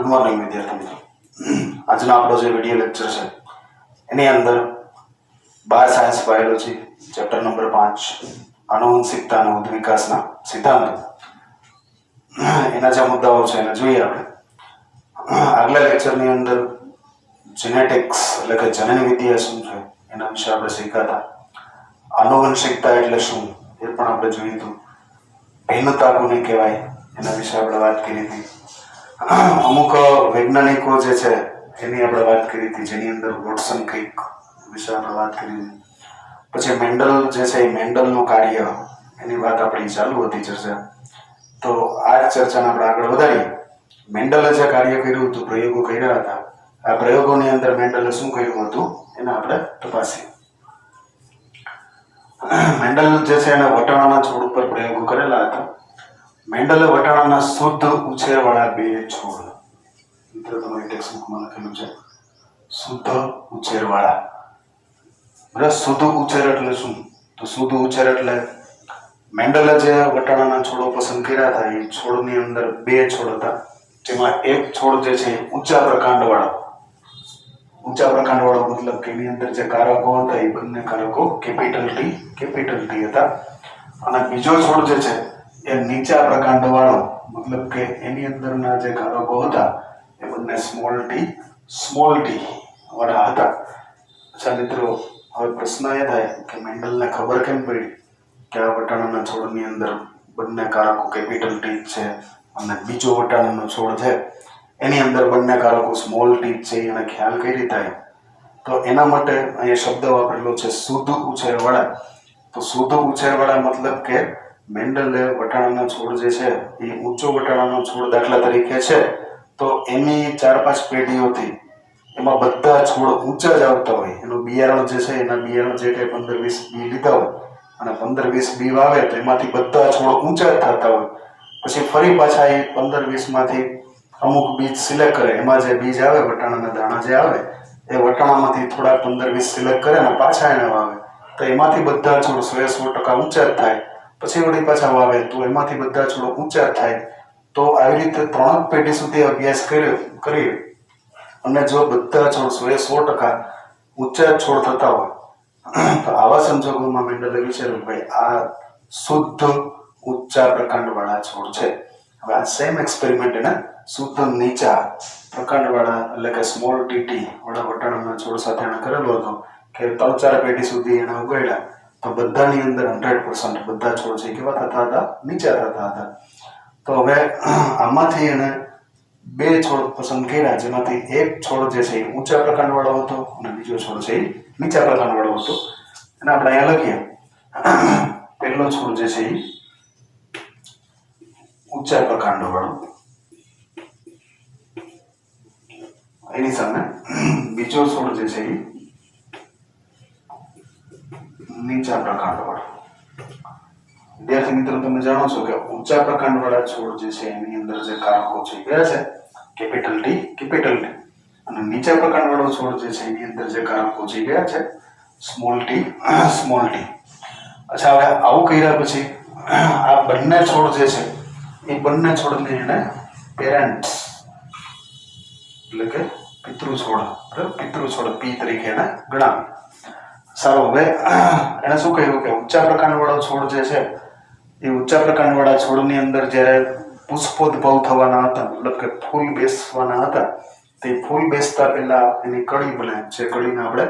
Good morning विद्यार्थी मित्रों। आज आपणो जो विडियो लेक्चर है एनी अंदर 12 सायन्स बायोलॉजी चैप्टर नंबर 5 आनुवंशिकता અને ઉદ્ વિકાસના સિદ્ધાંતો એના જે મુદ્દાઓ છે એને જોઈએ આપણે। આગલા લેક્ચરની અંદર જેનેટિક્સ એટલે કે જનન વિદ્યા શું છે એના વિશે આપણે શીખ્યા હતા। આનુવંશિકતા એટલે શું એ પણ આપણે જોયું હતું। ભિન્નતા કોને કહેવાય એના વિશે આપણે વાત કરી હતી। અમુક વૈજ્ઞાનિકો જે છે એની આપણે વાત કરી હતી, જેની અંદર વોટસન ક્રિક વિશે આપણે વાત કરી હતી। પછી મેન્ડલ જે છે એ મેન્ડલનું કાર્ય એની વાત આપણી ચાલુ હતી ચર્ચા। તો આ ચર્ચાને આપણે આગળ વધારીએ। મેન્ડલે જે કાર્ય કર્યું હતું, પ્રયોગો કર્યા હતા, આ પ્રયોગોની અંદર મેન્ડલે શું કર્યું હતું એને આપણે તપાસીએ। મેન્ડલ જે છે એને વટાણાના છોડ ઉપર પ્રયોગો કરેલા હતા। મેન્ડલે વટાણાના શુદ્ધ ઉછેરવાળા બે છોડ, મિત્રો તમારી ટેક્સ્ટબુકમાં લખેલું છે શુદ્ધ ઉછેરવાળા। બરાબર, શુદ્ધ ઉછેર એટલે શું? તો શુદ્ધ ઉછેર એટલે મેન્ડલે જે વટાણાના છોડો પસંદ કર્યા હતા એ છોડની અંદર બે છોડ હતા, જેમાં એક છોડ જે છે ઊંચા પ્રકાંડવાળો મતલબ કે એની અંદર જે કારકો હતા એ બંને કારકો કેપિટલ ટી હતા, અને બીજો છોડ જે છે એ નીચા પ્રકાંડવાળો મતલબ કે એની અંદરના જે કારકો હતા એ બંને સ્મોલ ટી વાળા હતા। અચ્છા મિત્રો, હવે પ્રશ્ન એ થાય કે મેન્ડલને ખબર કેમ પડી કે આ વટાણાના છોડની અંદર બંને કારકો કેપિટલ ટી છે અને બીજો વટાણાનો છોડ છે એની અંદર બંને કારકો સ્મોલ ટી છે, એને ખ્યાલ કઈ રીતે આવ્યો? તો એના માટે અહીંયા શબ્દ વાપરેલો છે શુદ્ધ ઉછેરવાળા। તો શુદ્ધ ઉછેરવાળા मतलब કે મેન્ડલે વટાણાનો છોડ જે છે એ ઊંચો વટાણાનો છોડ દાખલા તરીકે છે તો એની 4-5 પેઢીઓથી એમાં બધા છોડ ઊંચા જ આવતા હોય। એનું બિયારણ જે છે એના બિયારણ જે કંઈ 15-20 બી લીધા હોય અને 15-20 બી વાવે તો એમાંથી બધા છોડ ઊંચા જ થતા હોય। પછી ફરી પાછા એ 15-20 માંથી અમુક બીજ સિલેક્ટ કરે, એમાં જે બીજ આવે વટાણાના દાણા જે આવે એ વટાણામાંથી થોડા 15-20 સિલેક્ટ કરે અને પાછા એને વાવે તો એમાંથી બધા છોડ 100% ઊંચા જ થાય। પછી વળી પાછા વાવે તો એમાંથી બધા છોડ ઊંચા થાય। તો આવી રીતે 3 પેઢી સુધી અભ્યાસ કરી અને જો બધા છોડ 100% ઊંચા છોડ થતા હોય તો આવા સંજોગોમાં મેન્ડલે વિચાર્યું ભાઈ આ શુદ્ધ ઊંચા પ્રકાંડવાળા છોડ છે। હવે આ સેમ એક્સપેરિમેન્ટ એને શુદ્ધ નીચા પ્રકાંડવાળા એટલે કે સ્મોલ ટી વાળા વટાણાના છોડ સાથે એને કરેલો હતો કે 3-4 પેઢી સુધી એને ઉગાડ્યા તો બધાની અંદર 100% બધા છોડ છે કેવા થતા હતા? નીચા થતા હતા। તો હવે આમાંથી એને બે છોડ પસંદ કર્યા, જેમાંથી એક છોડ જે છે એ ઊંચા પ્રકાંડવાળો હતો અને બીજો છોડ છે એ નીચા પ્રકાંડવાળો હતો। અને આપણે અહીંયા લખીએ પહેલો છોડ જે છે એ ઊંચા પ્રકાંડવાળો, એની સામે બીજો છોડ જે છે એ નીચા પ્રકાંડવાળો। વિદ્યાર્થી મિત્રો, તમે જાણો છો કે ઊંચા પ્રકાંડવાળા છોડ જે છે એની અંદર જે કારકો છે કયા છે? Capital T. અને નીચા પ્રકાંડવાળો છોડ જે છે એની અંદર જે કારકો છે કયા છે? Small T. અચ્છા, હવે આવું કર્યા પછી આ બંને છોડ જે છે એ બંને છોડને એને પેરેન્ટ્સ એટલે કે પિતૃ છોડ પી તરીકે એને ગણાવ્યા। સારું, હવે એને શું કહ્યું કે ઊંચા પ્રકાંડવાળો છોડ જે છે એ ઊંચા પ્રકાંડવાળા છોડની અંદર જ્યારે પુષ્પોદ્ભવ થવાના હતા, મતલબ કે ફૂલ બેસવાના હતા, તે ફૂલ બેસતા પહેલા એની કળી બને, જે કળીને આપણે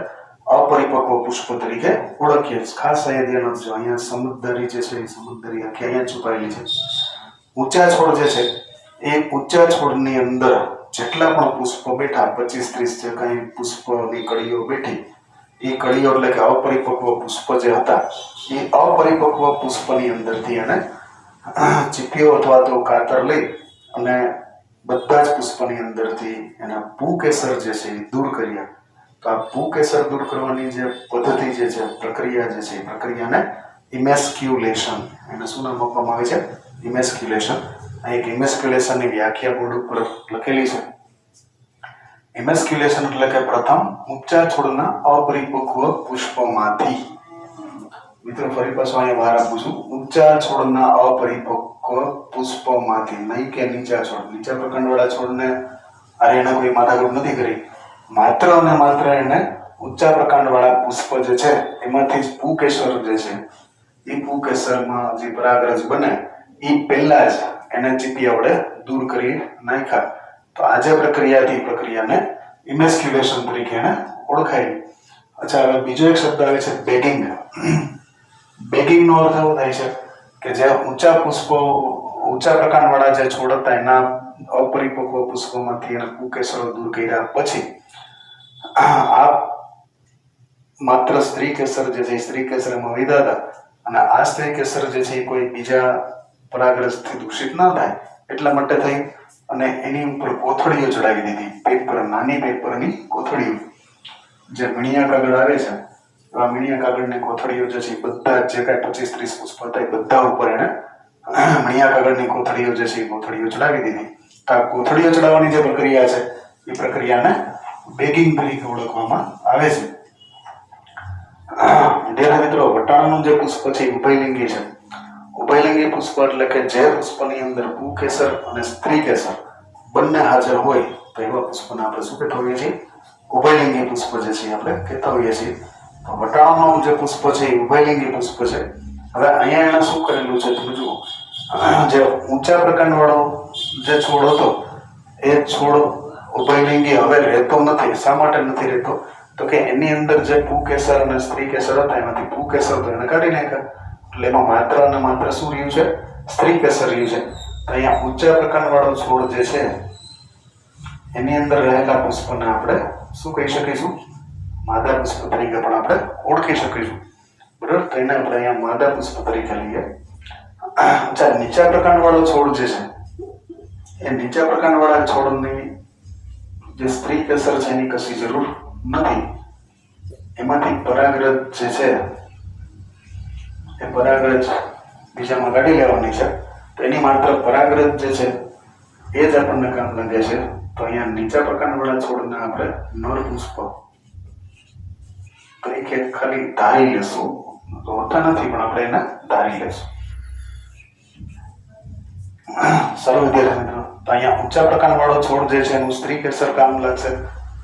અપરિપક્વ પુષ્પ તરીકે ઓળખીએ। ખાસ અહીંયા ધ્યાન આપજો, અહીંયા સમુદ્રી જે છે એ સમુદ્રી આખી અહીંયા છુપાયેલી છે। ઊંચા છોડ જે છે એ ઊંચા છોડની અંદર જેટલા પણ પુષ્પ બેઠા 25-30 જે કાંઈ પુષ્પની કળીઓ બેઠી એ કળીઓ એટલે કે અપરિપક્વ પુષ્પ જે હતા એ અપરિપક્વ પુષ્પની અંદરથી એને ચીપીઓ અથવા તો કાતર લઈ અને બધા જ પુષ્પની અંદરથી એના ભૂકેસર જે છે એ દૂર કર્યા। તો આ ભૂકેસર દૂર કરવાની જે પદ્ધતિ જે છે, પ્રક્રિયા જે છે એ પ્રક્રિયાને ઇમેસ્ક્યુલેશન, એને શું નામ આપવામાં આવે છે? ઇમેસ્ક્યુલેશન। આ એક ઇમેસ્ક્યુલેશનની વ્યાખ્યા બોર્ડ ઉપર લખેલી છે। ઇમેસ્ક્યુલેશન એટલે કે પ્રથમ ઊંચા છોડના અપરિપક્વ પુષ્પમાંથી, મિત્રો ફરી પાછું અહીંયા વાર આપું છું, ઊંચા છોડના અપરિપક્વ પુષ્પમાંથી, નહીં કે નીચા છોડ। નીચા પ્રકાંડવાળા છોડને અરે એને કોઈ માથાકૂટ નથી કરી, માત્ર અને માત્ર એને ઊંચા પ્રકાંડવાળા પુષ્પ જે છે એમાંથી જ પુંકેસર જે છે એ પુંકેસરમાં જે પરાગરજ બને એ પહેલા જ એને ચીપિયા વડે દૂર કરી નાખ્યા. તો આ જે પ્રક્રિયા હતી પ્રક્રિયાને ઇમેસ્ક્યુલેશન તરીકે એને ઓળખાય. અચ્છા, હવે બીજો એક શબ્દ આવે છે બેગિંગ. બેગિંગ નો અર્થ એવો થાય છે કે જે ઊંચા પ્રકાંડવાળા જે છોડ હતા એના અપરિપક્વ પુષ્પોમાંથી એને પુંકેસરો દૂર કર્યા પછી આ માત્ર સ્ત્રી કેસર જે છે સ્ત્રી કેસર એમાં વિધા હતા અને આ સ્ત્રી કેસર જે છે એ કોઈ બીજા પરાગરજથી દૂષિત ના થાય એટલા માટે થઈ અને એની ઉપર કોથળીઓ ચડાવી દીધી, પેપર, નાની પેપરની કોથળીઓ. જે મીણિયા કાગળ આવે છે એવા મીણિયા કાગળની કોથળીઓ જે છે બધા જે કાંઈ 25-30 પુષ્પ હતા એ બધા ઉપર એને મીણિયા કાગળની કોથળીઓ જે છે એ કોથળીઓ ચડાવી દીધી. તો આ કોથળીઓ ચડાવવાની જે પ્રક્રિયા છે એ પ્રક્રિયાને બેગિંગ તરીકે ઓળખવામાં આવે છે. વિદ્યાર્થી મિત્રો, વટાણાનું જે પુષ્પ છે એ ઉભયલિંગી છે. ઉભયલિંગી પુષ્પ એટલે કે જે પુષ્પની અંદર પુંકેસર અને સ્ત્રી કેસર બંને હાજર હોય તો એવા પુષ્પને આપણે શું કહેતા હોઈએ છીએ? ઉભયલિંગી પુષ્પ જે છે આપણે કહેતા હોઈએ છીએ. તો વટાણાનું જે પુષ્પ છે એ ઉભયલિંગી પુષ્પ છે. હવે અહીંયા એને શું કરેલું છે તમે જુઓ, જે ઊંચા પ્રકાંડવાળો જે છોડ હતો એ છોડ ઉભયલિંગી હવે રહેતો નથી. શા માટે નથી રહેતો? તો કે એની અંદર જે પુંકેસર અને સ્ત્રી કેસર હતા એમાંથી પુંકેસર તો એને કાઢી નાખ્યા એટલે એમાં માત્ર અને માત્ર શું રહ્યું છે? સ્ત્રી કેસર રહ્યું છે. તો અહીંયા ઊંચા પ્રકાંડવાળો છોડ જે છે એની અંદર રહેલા પુષ્પને આપણે શું કહી શકીશું? માદા પુષ્પ તરીકે પણ આપણે ઓળખી શકીશું. બરાબર, તો એને આપણે અહીંયા માદા પુષ્પ તરીકે લઈએ. અચ્છા, નીચા પ્રકાંડવાળો છોડ જે છે એ નીચા પ્રકાંડવાળા છોડની જે સ્ત્રી કેસર છે એની કશી જરૂર નથી. એમાંથી પરાગરજ જે છે એ પરાગરજ બીજામાં કાઢી લેવાની છે. તો એની માત્ર પરાગરજ જે છે એ જ આપણને કામ લાગે છે. તો અહીંયા નીચા પ્રકાંડવાળા છોડને આપણે નર પુષ્પ તરીકે ખાલી ધારી લેશું. તો હોતા નથી પણ આપણે એને ધારી લેશું. સારું વિદ્યાર્થી મિત્રો, તો અહીંયા ઊંચા પ્રકાંડવાળો છોડ જે છે એનું સ્ત્રી કેસર કામ લાગશે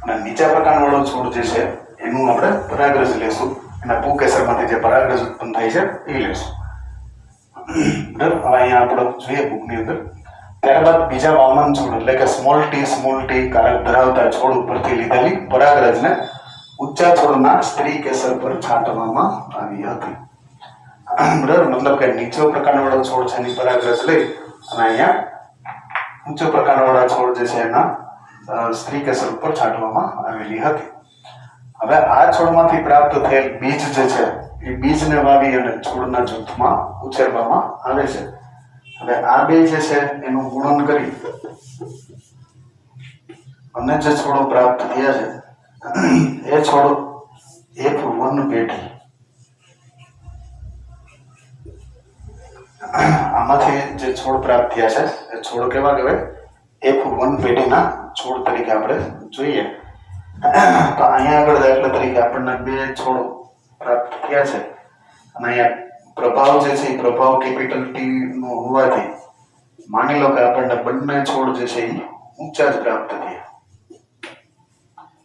અને નીચા પ્રકાંડવાળો છોડ જે છે એનું આપણે પરાગરજ લેશું. એના પુંકેસરમાંથી જે પરાગરજ ઉત્પન્ન થાય છે એ લેશું. બરાબર, હવે અહીંયા આપણે જોઈએ બુકની અંદર. ત્યારબાદ બીજા વામન છોડ એટલે કે સ્મોલ ટી કારક ધરાવતા છોડ ઉપરથી લીધેલી પરાગરજને ઊંચા છોડના સ્ત્રી કેસર પર છાંટવામાં આવી હતી. બરાબર, મતલબ કે નીચો પ્રકાંડવાળો છોડ છે એની પરાગરજ લઈ અને અહીંયા ઊંચો પ્રકાંડવાળા છોડ જે છે એના સ્ત્રી કેસર ઉપર છાંટવામાં આવેલી હતી. હવે આ છોડમાંથી પ્રાપ્ત થયેલ બીજ જે છે એ બીજને વાવી અને છોડના જૂથમાં ઉછેરવામાં આવે છે. હવે આ બે જે છે એનું ગુણન કરી અને જે છોડો પ્રાપ્ત થયા છે એ છોડ F1 પેઢી, આમાંથી જે છોડ પ્રાપ્ત થયા છે એ છોડ કેવા કહેવાય? F1 પેઢીના છોડ તરીકે આપણે જોઈએ. તો અહીંયા આગળ દાખલા તરીકે આપણને બે છોડ પ્રાપ્ત થયા છે અને અહીંયા પ્રભાવ જે છે એ પ્રભાવ કેપિટલ ટી નો હોવાથી માની લો કે આપણને બંને છોડ જે છે એ ઊંચા જ પ્રાપ્ત થયા.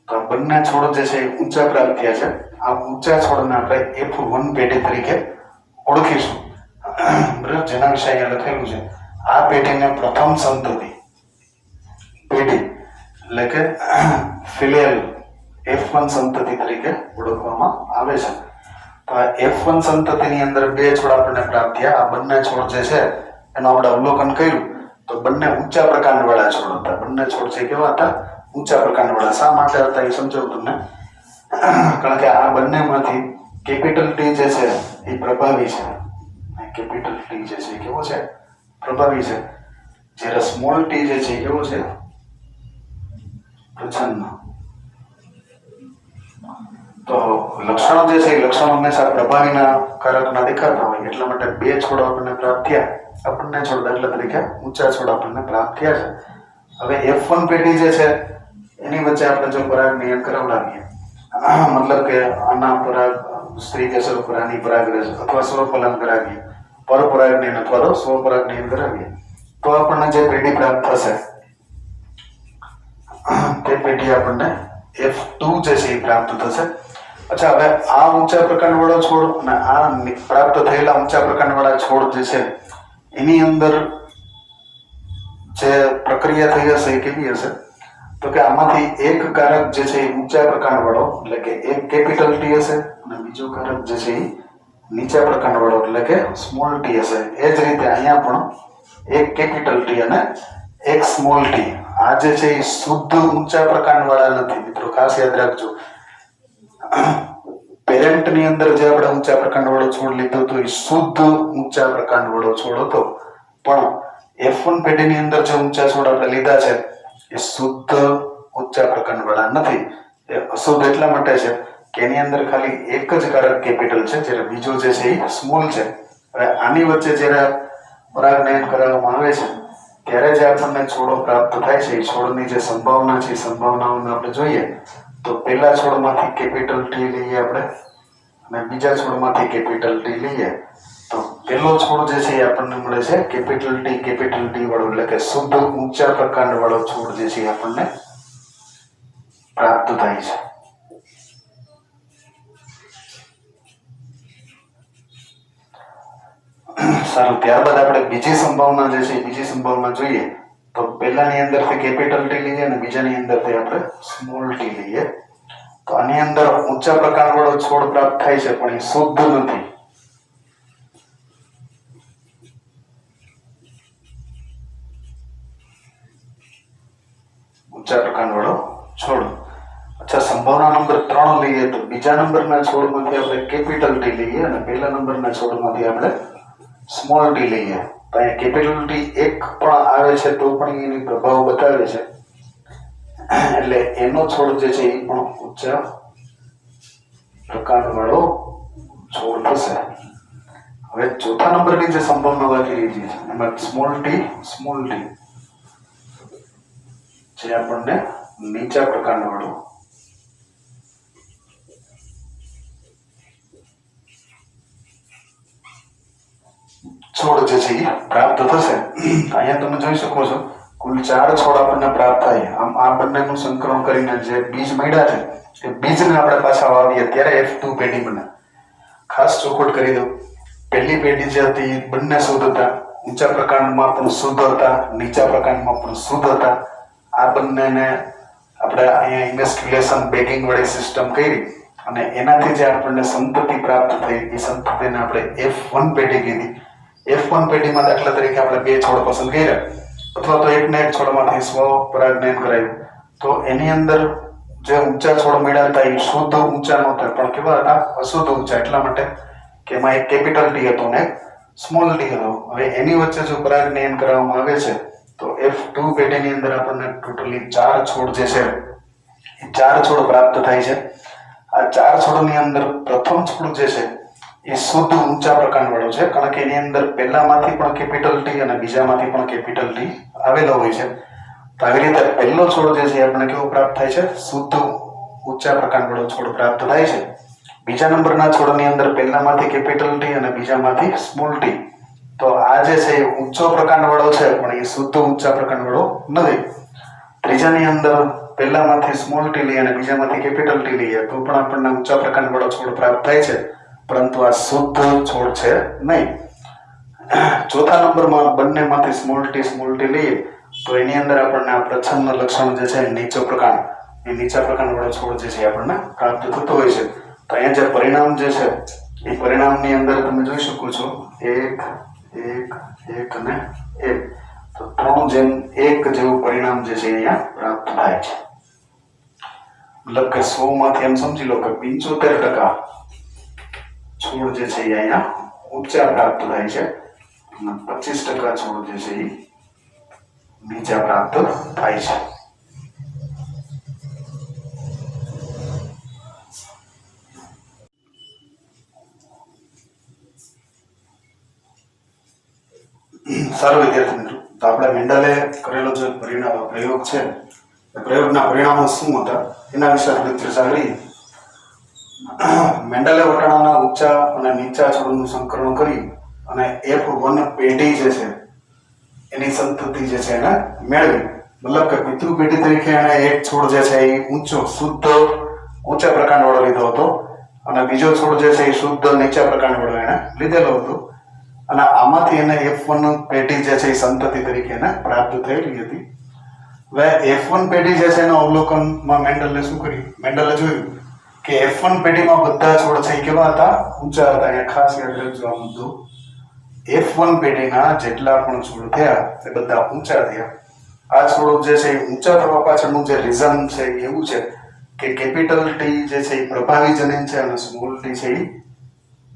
તો બંને છોડ જે છે એ ઊંચા પ્રાપ્ત થયા છે. આ ઊંચા છોડને આપણે F1 પેઢી તરીકે ઓળખીશું. બરાબર, જેના વિશે અહીંયા લખેલું છે. આ પેઢીને પ્રથમ સંતતિ પેઢી એટલે કે ફિલિયલ F1 સંતતિ તરીકે ઓળખવામાં આવે છે. તો આ F1 સંતતિની અંદર બે છોડ આપણને પ્રાપ્ત થયા. આ બંને છોડ જે છે એનું આપણે અવલોકન કર્યું તો બંને ઊંચા પ્રકાંડવાળા છોડ હતા. બંને છોડ છે કેવા હતા? ઊંચા પ્રકાંડવાળા. શા માટે હતા એ સમજાવું તમને. કારણ કે આ બંનેમાંથી કેપિટલ ટી જે છે એ પ્રભાવી છે. કેપિટલ ટી જે છે કેવો છે? પ્રભાવી છે. જ્યારે સ્મોલ ટી જે છે કેવો છે? પ્રછન્ન. તો લક્ષણો જે છે એ લક્ષણો હંમેશા પ્રભાવીના કારકના દેખાતા હોય. એટલા માટે બે છોડ આપણને પ્રાપ્ત થયા. આપણને છોડ દાખલા તરીકે ઊંચા છોડ આપણને પ્રાપ્ત થયા છે. હવે F1 પેઢી જે છે એની વચ્ચે આપણે જો પરાગ નિયન કરાવડાવીએ, મતલબ કે આના પરાગ સ્ત્રી કેસર ઉપર આની પરાગરજ અથવા સ્વપલાન કરાવીએ, પરપરાગ નિયન અથવા તો સ્વપરાગ નિયન કરાવીએ તો આપણને જે પેઢી પ્રાપ્ત થશે તે પેઢી આપણને F2 જે છે એ પ્રાપ્ત થશે. અચ્છા, હવે આ ઊંચા પ્રકાંડવાળો છોડ અને આ પ્રાપ્ત થયેલા ઊંચા પ્રકાંડવાળા છોડ જે છે એની અંદર જે પ્રક્રિયા થઈ હશે એ કેવી હશે? તો કે આમાંથી એક કારક જે છે એ ઊંચા પ્રકાંડવાળો એટલે કે એક કેપિટલ ટી હશે અને બીજો કારક જે છે એ નીચા પ્રકાંડવાળો એટલે કે સ્મોલ ટી હશે. એ જ રીતે અહીંયા પણ એક કેપિટલ ટી અને એક સ્મોલ ટી. આ જે છે એ શુદ્ધ ઊંચા પ્રકાંડવાળા નથી મિત્રો, ખાસ યાદ રાખજો. પેરેન્ટ ની અંદર જે આપણે ઊંચા પ્રકાંડવાળો છોડ લીધો હતો એ શુદ્ધ ઊંચા પ્રકાંડવાળો છોડ હતો, પણ F1 પેઢીની અંદર જે ઊંચા છોડ આપણે લીધા છે એ શુદ્ધ ઊંચા પ્રકાંડવાળા નથી. એ અશુદ્ધ એટલા માટે છે કે એની અંદર ખાલી એક જ કારક કેપિટલ છે, જ્યારે બીજો જે છે એ સ્મોલ છે. હવે આની વચ્ચે જ્યારે પરાગનયન કરાવવામાં આવે છે ત્યારે જે આપણને છોડો પ્રાપ્ત થાય છે એ છોડની જે સંભાવના છે એ સંભાવનાઓને આપણે જોઈએ તો પહેલા છોડમાંથી કેપિટલ ટી લઈએ આપણે અને બીજા છોડમાંથી કેપિટલ ટી લઈએ તો પહેલો છોડ જે છે એ આપણને મળે છે કેપિટલ ટી વાળો એટલે કે શુદ્ધ ઊંચા પ્રકાંડ વાળો છોડ જે છે એ આપણને પ્રાપ્ત થાય છે. સારું, ત્યારબાદ આપણે બીજી સંભાવના જે છે બીજી સંભાવના જોઈએ તો પહેલાની અંદરથી કેપિટલ ટી લઈએ અને બીજાની અંદરથી આપણે સ્મોલ ટી લઈએ તો આની અંદર ઊંચા પ્રકારવાળો છોડ પ્રાપ્ત થાય છે પણ એ શુદ્ધ નથી. ઊંચા પ્રકારવાળો છોડ. અચ્છા, સંભાવના નંબર 3 લઈએ તો બીજા નંબરના છોડમાંથી આપણે કેપિટલ ટી લઈએ અને પહેલા નંબરના છોડમાંથી આપણે સ્મોલ ટી લઈએ તો અહીંયા કેપિટલ ટી એક પણ આવે છે તો પણ એની પ્રભાવ બતાવે છે એટલે એનો છોડ જે છે એ પણ ઊંચા પ્રકારવાળો છોડ થશે. હવે ચોથા નંબરની જે સંભાવના બાકી રહી છે એમાં સ્મોલ ટી જે આપણને નીચા પ્રકારવાળો છોડ જે છે એ પ્રાપ્ત થશે. અહીંયા તમે જોઈ શકો છો કુલ 4 છોડ આપણને પ્રાપ્ત થાય. આમ આ બંનેનું સંકલન કરીને જે બીજ મળ્યા છે એ બીજને આપણે પાછા વાવીએ ત્યારે F2 પેઢી બને. ખાસ ચોખવટ કરી દો, પહેલી પેઢી જે હતી બંને શુદ્ધ હતા, ઊંચા પ્રકાંડમાં પણ શુદ્ધ હતા, નીચા પ્રકાંડમાં પણ શુદ્ધ હતા. આ બંનેને આપણે અહીંયા ઇન્વેસ્ટિગેશન બેગિંગ વાળી સિસ્ટમ કરી અને એનાથી જે આપણને સંતતિ પ્રાપ્ત થઈ એ સંતતિને આપણે F1 પેઢી કીધી. F1 પેઢીમાં દાખલા તરીકે આપણે 2 છોડ પસંદ કર્યા અથવા તો એકને એક છોડમાંથી સ્વપરાગનયન કરાયું તો એની અંદર જે ઊંચા છોડ મળ્યા હતા એ શુદ્ધ ઊંચા નહોતા પણ કેવા હતા? અશુદ્ધ ઊંચા. એટલા માટે કે એમાં એક કેપિટલ ટી હતો ને સ્મોલ ટી હતો. હવે એની વચ્ચે જો પરાગનયન કરવામાં આવે છે તો F2 પેઢીની અંદર આપણને ટોટલી 4 છોડ જે છે એ 4 છોડ પ્રાપ્ત થાય છે. આ 4 છોડની અંદર પ્રથમ છોડ જે છે એ શુદ્ધ ઊંચા પ્રકાંડવાળો છે કારણ કે એની અંદર પહેલામાંથી પણ કેપિટલ ટી અને બીજામાંથી પણ કેપિટલ ટી આવેલો હોય છે. તો આવી રીતે પહેલો છોડ જે છે આપણને કેવો પ્રાપ્ત થાય છે? શુદ્ધ ઊંચા પ્રકાંડવાળો છોડ પ્રાપ્ત થાય છે. બીજા નંબરના છોડની અંદર પહેલામાંથી કેપિટલ ટી અને બીજામાંથી સ્મોલ ટી. તો આ જે છે એ ઊંચો પ્રકાંડવાળો છે પણ એ શુદ્ધ ઊંચા પ્રકાંડવાળો નથી. ત્રીજાની અંદર પહેલામાંથી સ્મોલ ટી લઈએ અને બીજામાંથી કેપિટલ ટી લઈએ તો પણ આપણને ઊંચા પ્રકાંડવાળો છોડ પ્રાપ્ત થાય છે પરંતુ આ શુદ્ધ છોડ છે નહીં. ચોથા નંબરમાં બંનેમાંથી સ્મોલ ટી લઈએ તો એની અંદર આપણને આ પ્રચ્છન્ન લક્ષણ જે છે નીચો પ્રકાંડ એ નીચા પ્રકાંડવાળો છોડ જે છે આપણને પ્રાપ્ત થતો હોય છે. તો અહીંયા જે પરિણામ જે છે એ પરિણામની અંદર તમે જોઈ શકો છો 1 1 1 અને 1 તો 3:1 જેવું પરિણામ જે છે અહીંયા પ્રાપ્ત થાય છે. મતલબ કે 100 માંથી એમ સમજી લો કે 75% છોડ જે છે એ અહીંયા ઊંચા પ્રાપ્ત થાય છે અને 25% છોડ જે છે એ નીચા પ્રાપ્ત થાય છે. સારું વિદ્યાર્થી મિત્રો, તો આપણે મેન્ડલે કરેલો જે પ્રયોગ છે એ પ્રયોગના પરિણામો શું હતા એના વિશે આપણે ચર્ચા કરીએ. મેન્ડલે વટાણાના ઊંચા અને નીચા છોડનું સંકલન કરી અને F1 પેઢી જે છે એની સંતતિ જે છે એને મેળવી મતલબ કે પિતૃ પેઢી તરીકે એને એક છોડ જે છે એ ઊંચો શુદ્ધ ઊંચા પ્રકારવાળો લીધો હતો અને બીજો છોડ જે છે એ શુદ્ધ નીચા પ્રકારવાળો એને લીધેલો હતો અને આમાંથી એને F1 પેઢી જે છે એ સંતતિ તરીકે એને પ્રાપ્ત થયેલી હતી. હવે F1 પેઢી જે છે એના અવલોકનમાં મેન્ડલે શું કર્યું? મેન્ડલે જોયું કે F1 પેઢીમાં બધા છોડ છે એ કેવા હતા? ઊંચા હતા. અહીંયા ખાસ યાદ રાખજો આ મુદ્દો. F1 પેઢીના જેટલા પણ છોડ થયા એ બધા ઊંચા થયા. આ છોડ જે છે એ ઊંચા થવા પાછળનું જે રીઝન છે એ એવું છે કે કેપિટલ ટી જે છે એ પ્રભાવી જનીન છે અને સ્મોલ ટી છે એ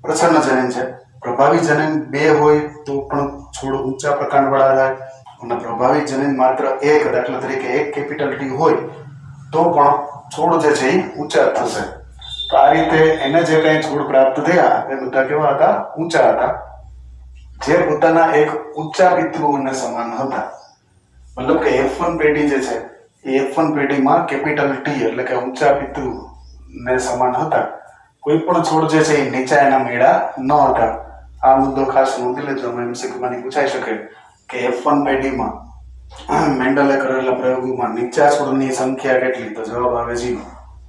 પ્રચ્છન્ન જનીન છે. પ્રભાવી જનીન બે હોય તો પણ છોડ ઊંચા પ્રકારવાળા થાય અને પ્રભાવી જનીન માત્ર એક, દાખલા તરીકે એક કેપિટલ ટી હોય તો પણ છોડ જે છે એ ઊંચા થશે. તો આ રીતે એને જે કંઈ છોડ પ્રાપ્ત થયા એ બધા કેવા હતા? ઊંચા હતા, જે પોતાના એક ઊંચા પિતૃઓને સમાન હતા. મતલબ કે F1 પેઢી જે છે એ F1 પેઢીમાં કેપિટલ ટી એટલે કે ઊંચા પિતૃને સમાન હતા. કોઈ પણ છોડ જે છે એ નીચા એના મેળા ન હતા. આ મુદ્દો ખાસ નોંધી લેજો. MCQમાંથી પૂછાઈ શકે કે F1 પેઢીમાં મેન્ડલે કરેલા પ્રયોગોમાં નીચા છોડની સંખ્યા કેટલી? તો જવાબ આવે 0.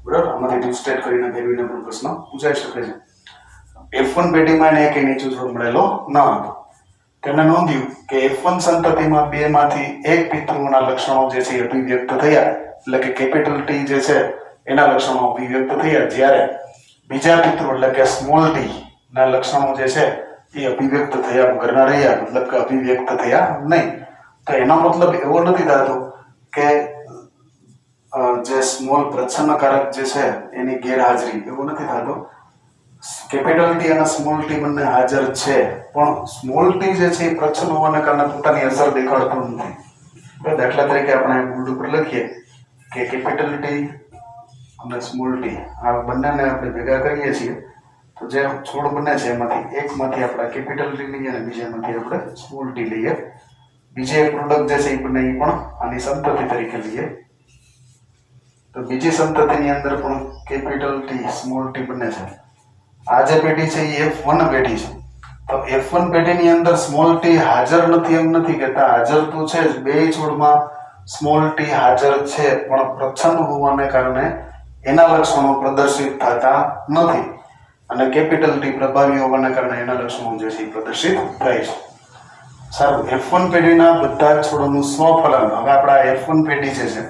બરાબર, આમાંથી ડિસ્ટેટ કરીને ફેરવીને પણ પ્રશ્ન પૂછાઈ શકે છે. F1 પેઢીમાં એને એક નીચો છોડ મળેલો ન હતો. તેમણે નોંધ્યું કે F1 સંતતિમાં બેમાંથી એક પિતૃઓના લક્ષણો જે છે અભિવ્યક્ત થયા, એટલે કે કેપિટલ ટી જે છે એના લક્ષણો અભિવ્યક્ત થયા, જ્યારે બીજા પિતૃ એટલે કે સ્મોલ ટી ના લક્ષણો જે છે એ અભિવ્યક્ત થયા વગરના રહ્યા, મતલબ કે અભિવ્યક્ત થયા નહીં. તો એનો મતલબ એવો નથી થતો કે જે સ્મોલ પ્રચ્છન્નકારક જે છે એની ગેરહાજરી, એવો નથી થતો. કેપિટલ ટી અને સ્મોલ ટી બંને હાજર છે, પણ સ્મોલ ટી જે છે એ પ્રચ્છન્ન હોવાને કારણે પોતાની અસર દેખાડતું નથી. દાખલા તરીકે આપણે બોર્ડ ઉપર લખીએ કે કેપિટલ ટી અને સ્મોલ ટી, આ બંનેને આપણે ભેગા કરીએ છીએ તો જે છોડ બને છે એમાંથી એકમાંથી આપણે કેપિટલ ટી લઈએ અને બીજામાંથી આપણે સ્મોલ ટી લઈએ. બીજી એક પ્રોડક્ટ જે છે એ બને એ પણ આની સંતતિ તરીકે લઈએ. તો બીજી સંતતિની અંદર પણ કેપિટલ ટી સ્મોલ ટી બને છે. આ જે પેઢી છે એ F1 પેઢી છે. તો F1 પેઢીની અંદર સ્મોલ ટી હાજર નથી એમ નથી કહેતા, હાજર તો છે જ. બે છોડમાં સ્મોલ ટી હાજર છે, પણ પ્રચ્છન્ન હોવાને કારણે એના લક્ષણો પ્રદર્શિત થતા નથી અને કેપિટલ ટી પ્રભાવી હોવાને કારણે એના લક્ષણો જે છે એ પ્રદર્શિત થાય છે. સારું, F1 પેઢીના બધા છોડોનું સ્વફલન, હવે આપણા F1 પેઢી જે છે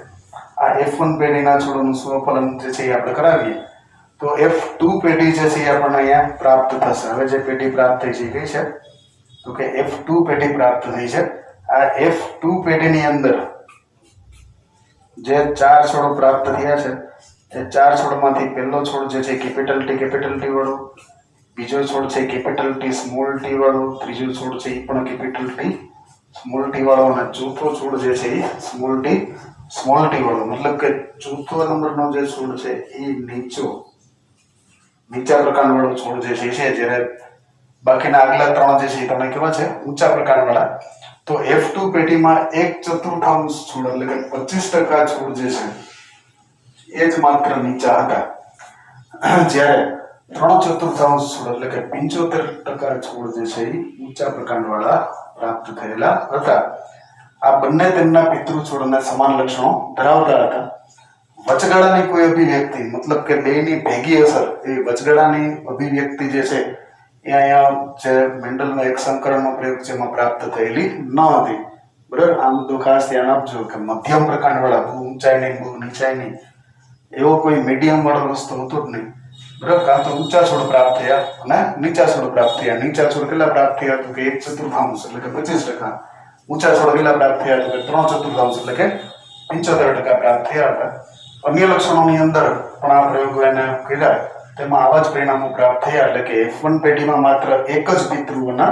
આ F1 પેઢીના છોડોનું સ્વફલન જે છે એ આપણે કરાવીએ તો F2 પેઢી જે છે એ આપણને અહીંયા પ્રાપ્ત થશે. હવે જે પેઢી પ્રાપ્ત થઈ છે એ કઈ છે? તો કે F2 પેઢી પ્રાપ્ત થઈ છે. આ F2 પેઢીની અંદર જે 4 છોડો પ્રાપ્ત થયા છે એ 4 છોડમાંથી પહેલો છોડ જે છે કેપિટલ ટી વાળો, બીજો છોડ છે કેપિટલ ટી સ્મોલ ટી વાળો, ત્રીજો છોડ છે એ પણ કેપિટલ ટી સ્મોલ ટી વાળો અને ચોથો છોડ જે છે એ સ્મોલ ટી વાળો. મતલબ કે ચોથો નંબરનો જે છોડ છે એ નીચા પ્રકારવાળો છોડ જે છે, જ્યારે બાકીના આગલા 3 જે છે એ તમને કેવા છે? ઊંચા પ્રકારવાળા. તો F2 પેઢીમાં 1/4 છોડ એટલે કે 25% છોડ જે છે એ જ માત્ર નીચા હતા, જ્યારે 3/4 છોડ એટલે કે 75% છોડ જે છે એ ઊંચા પ્રકારવાળા પ્રાપ્ત થયેલા હતા. આ બંને તેમના પિતૃ છોડના સમાન લક્ષણો ધરાવતા હતા. વચગાળાની કોઈ અભિવ્યક્તિ, મતલબ કે બેની ભેગી અસર, એ વચગાળાની અભિવ્યક્તિ જે છે એ અહીંયા જે મેન્ડલનો એક સંકરણનો પ્રયોગ છે એમાં પ્રાપ્ત થયેલી ન હતી. બરાબર, આ મુદ્દો ખાસ ધ્યાન આપજો કે મધ્યમ પ્રકારવાળા, બહુ ઊંચાઈ નહીં બહુ નીચાઈ નહીં, એવો કોઈ મીડિયમ વાળો રસ્તો હતો જ નહીં. બરાબર, કાં તો ઊંચા છોડ પ્રાપ્ત થયા અને નીચા છોડ પ્રાપ્ત થયા. નીચા છોડ કેટલા પ્રાપ્ત થયા? તો કે 1/4 એટલે કે 25%. ઊંચા છોડ કેટલા પ્રાપ્ત થયા? તો કે 3/4 એટલે કે 75% પ્રાપ્ત થયા હતા. અન્ય લક્ષણોની અંદર પણ આ પ્રયોગો એને કર્યા, તેમાં આવા જ પરિણામો પ્રાપ્ત થયા. એટલે કે F1 પેઢીમાં માત્ર એક જ પિતૃઓના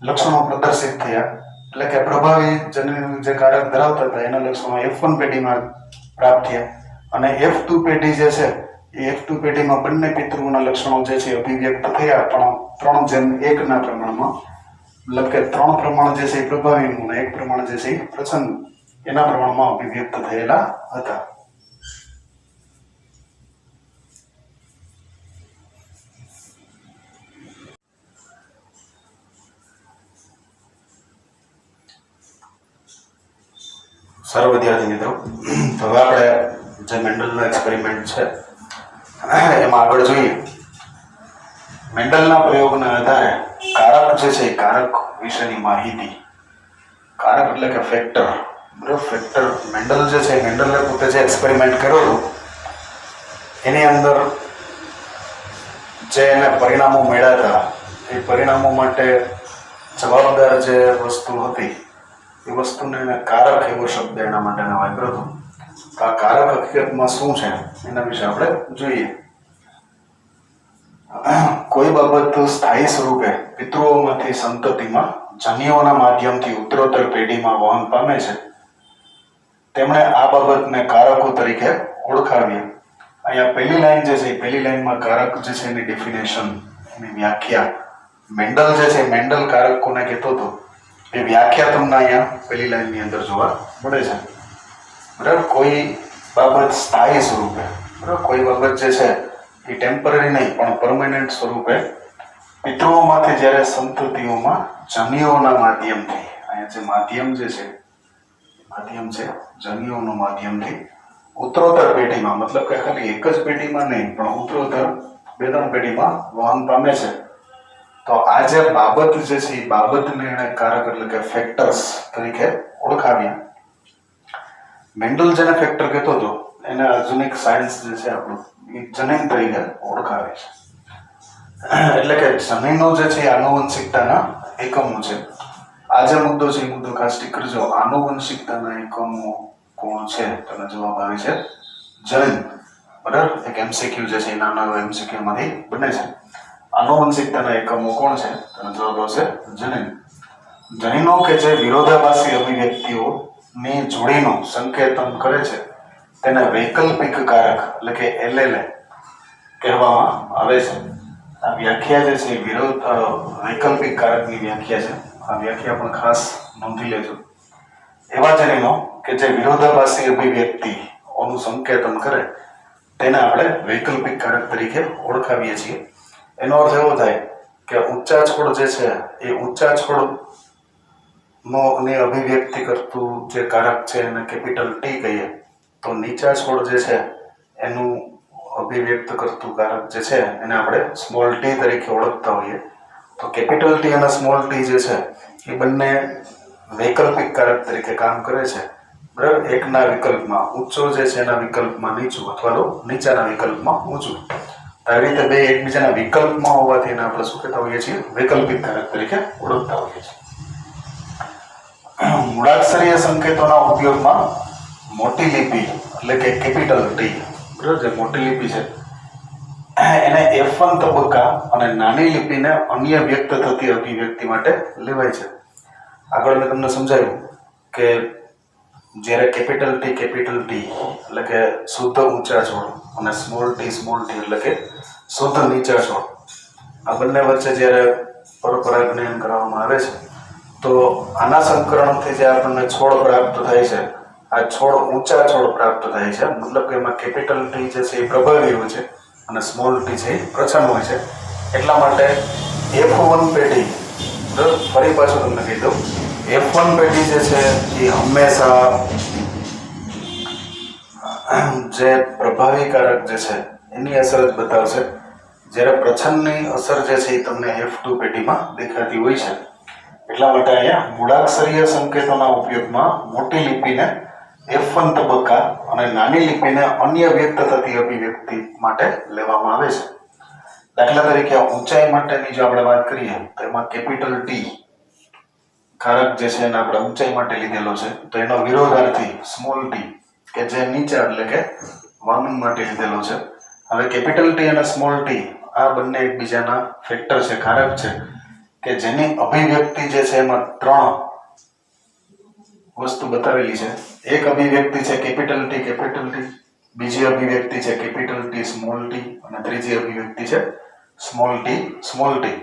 લક્ષણો પ્રદર્શિત થયા, એટલે કે પ્રભાવી જનીન જે કારક ધરાવતા હતા એના લક્ષણો F1 પેઢીમાં પ્રાપ્ત થયા. અને F2 પેઢી જે છે એ F2 પેઢીમાં બંને પિતૃઓના લક્ષણો જે છે અભિવ્યક્ત થયા, પણ 3:1 પ્રમાણમાં. મતલબ કે 3 પ્રમાણ જે છે એ પ્રભાવીનું અને 1 પ્રમાણ જે છે એ પ્રચ્છન્ન એના પ્રમાણમાં અભિવ્યક્ત થયેલા હતા. સર્વ વિદ્યાર્થી મિત્રો, તો હવે આપણે જે મેન્ડલનો એક્સપેરિમેન્ટ છે એમાં આગળ જોઈએ. મેન્ડલના પ્રયોગના આધારે કારક જે છે એ કારક વિશેની માહિતી, કારક એટલે કે ફેક્ટર, બરાબર. ફેક્ટર મેન્ડલ જે છે, મેન્ડલે પોતે જે એક્સપેરિમેન્ટ કર્યો હતો એની અંદર જે એને પરિણામો મળ્યા હતા એ પરિણામો માટે જવાબદાર જે વસ્તુ હતી એ વસ્તુને એને કારક એવો શબ્દ એના માટે વાપર્યો હતો. તો આ કારક હકીકતમાં શું છે એના વિશે આપણે જોઈએ. કોઈ બાબત સ્થાયી સ્વરૂપે પિતૃઓમાંથી સંતતિમાં જન્યુઓના માધ્યમથી ઉત્તરોત્તર પેઢીમાં વહન પામે છે, તેમણે આ બાબતને કારકો તરીકે ઓળખાવ્યા. અહીંયા પહેલી લાઈન જે છે, પહેલી લાઈનમાં કારક જે છે એની ડેફિનેશન, એની વ્યાખ્યા, મેન્ડલ જે છે, મેન્ડલ કારક કોને કહેતો હતો એ વ્યાખ્યા તમને અહીંયા પહેલી લાઈનની અંદર જોવા મળે છે, બરાબર. કોઈ બાબત સ્થાયી સ્વરૂપે, બરાબર, કોઈ બાબત જે છે એ ટેમ્પરરી નહીં પણ પરમેનન્ટ સ્વરૂપે પિતૃઓમાંથી જ્યારે સંતતિઓમાં જન્યુઓના માધ્યમથી, અહીંયા જે માધ્યમ જે છે, માધ્યમ છે જન્યુઓનું માધ્યમથી ઉત્તરોત્તર પેઢીમાં, મતલબ કે ખાલી એક જ પેઢીમાં નહીં પણ ઉત્તરોત્તર 2-3 પેઢીમાં વહન પામે છે. તો આ જે બાબત જે છે એ બાબતને એને કારક એટલે કે ફેક્ટર્સ તરીકે ઓળખાવ્યા. મેન્ડલ જેને ફેક્ટર કહેતો હતો એને આધુનિક સાયન્સ જે છે આપણું એ જનીન તરીકે ઓળખાવે છે. એટલે કે જનીનો જે છે એ આનુવંશિકતાના એકમો છે. આ જે મુદ્દો છે એ મુદ્દો ખાસ ટીક કરજો. આનુવંશિકતાના એકમો કોણ છે? તમને જવાબ આવે છે જનીન, બરાબર. એક એમસીક્યુ જે છે એ નાના એમસીક્યુ માંથી બને છે. આનુવંશિકતાના એકમો કોણ છે? તેનો જવાબ આવશે જનીન. જનીનો કે જે વિરોધાભાસી અભિવ્યક્તિઓની જોડીનું સંકેતન કરે છે તેને વૈકલ્પિક કારક એટલે કે એલએલએ કહેવામાં આવે છે. આ વ્યાખ્યા જે છે વૈકલ્પિક કારકની વ્યાખ્યા છે. આ વ્યાખ્યા પણ ખાસ નોંધી લેજો. એવા જનીનો કે જે વિરોધાભાસી અભિવ્યક્તિઓનું સંકેતન કરે તેને આપણે વૈકલ્પિક કારક તરીકે ઓળખાવીએ છીએ. એનો અર્થ એવો થાય કે ઊંચા છોડ જે છે એ ઊંચા છોડ ની અભિવ્યક્તિ કરતું જે કારક છે એને કેપિટલ ટી કહીએ, તો નીચા છોડ જે છે એનું અભિવ્યક્ત કરતું કારક જે છે એને આપણે સ્મોલ ટી તરીકે ઓળખતા હોઈએ. તો કેપિટલ ટી અને સ્મોલ ટી જે છે એ બંને વૈકલ્પિક કારક તરીકે કામ કરે છે, બરાબર. એકના વિકલ્પમાં ઊંચો જે છે એના વિકલ્પમાં નીચું અથવા તો નીચાના વિકલ્પમાં ઊંચું. આવી રીતે બે એકબીજાના વિકલ્પમાં હોવાથી એને આપણે શું કહેતા હોઈએ છીએ? વૈકલ્પિક કારક તરીકે ઓળખતા હોઈએ છીએ. મૂળાક્ષરીય સંકેતોના ઉપયોગમાં મોટી લિપિ એટલે કે કેપિટલ ટી, બરાબર, જે મોટી લિપિ છે એને F1 તબક્કા અને નાની લિપિને અન્ય વ્યક્ત થતી અભિવ્યક્તિ માટે લેવાય છે. આગળ મેં તમને સમજાવ્યું કે જ્યારે કેપિટલ ટી એટલે કે શુદ્ધ ઊંચા છોડ અને સ્મોલ ટી એટલે કે શુદ્ધ નીચા છોડ, આ બંને વચ્ચે જ્યારે પરપરાગનયન કરવામાં આવે છે તો આના સંકરણથી જે આપણને છોડ પ્રાપ્ત થાય છે, આ છોડ ઊંચા છોડ પ્રાપ્ત થાય છે. મતલબ કે એમાં કેપિટલ ટી જે છે એ પ્રભાવી હોય છે અને સ્મોલ ટી છે એ પ્રછન્ન હોય છે. એટલા માટે F1 પેઢી, ફરી પાછું તમને કહી દઉં, F1 પેઢી જે છે એ હંમેશા જે પ્રભાવી કારક જે છે એની અસર જ બતાવશે, જ્યારે પ્રછન્નની અસર જે છે એ તમને F2 પેઢીમાં દેખાતી હોય છે. એટલા માટે અહીંયા મૂળાક્ષરીય સંકેતોના ઉપયોગમાં મોટી લિપિને F1 તબક્કા અને નાની લિપિને અન્ય વ્યક્ત થતી અભિવ્યક્તિ માટે લેવામાં આવે છે. દાખલા તરીકે ઊંચાઈ માટેની જો આપણે વાત કરીએ તો એમાં કેપિટલ ટી કારક જે છે એને આપણે ઊંચાઈ માટે લીધેલો છે, તો એનો વિરોધાર્થી સ્મોલ ટી કે જે નીચા એટલે કે વામન માટે લીધેલો છે. હવે કેપિટલ ટી અને સ્મોલ ટી આ બંને એકબીજાના ફેક્ટર છે, કારક છે કે જેની અભિવ્યક્તિ જે છે એમાં 3 વસ્તુ બતાવેલી છે. એક અભિવ્યક્તિ છે કેપિટલ ટી, બીજી અભિવ્યક્તિ છે કેપિટલ ટી સ્મોલ ટી અને ત્રીજી અભિવ્યક્તિ છે સ્મોલ ટી.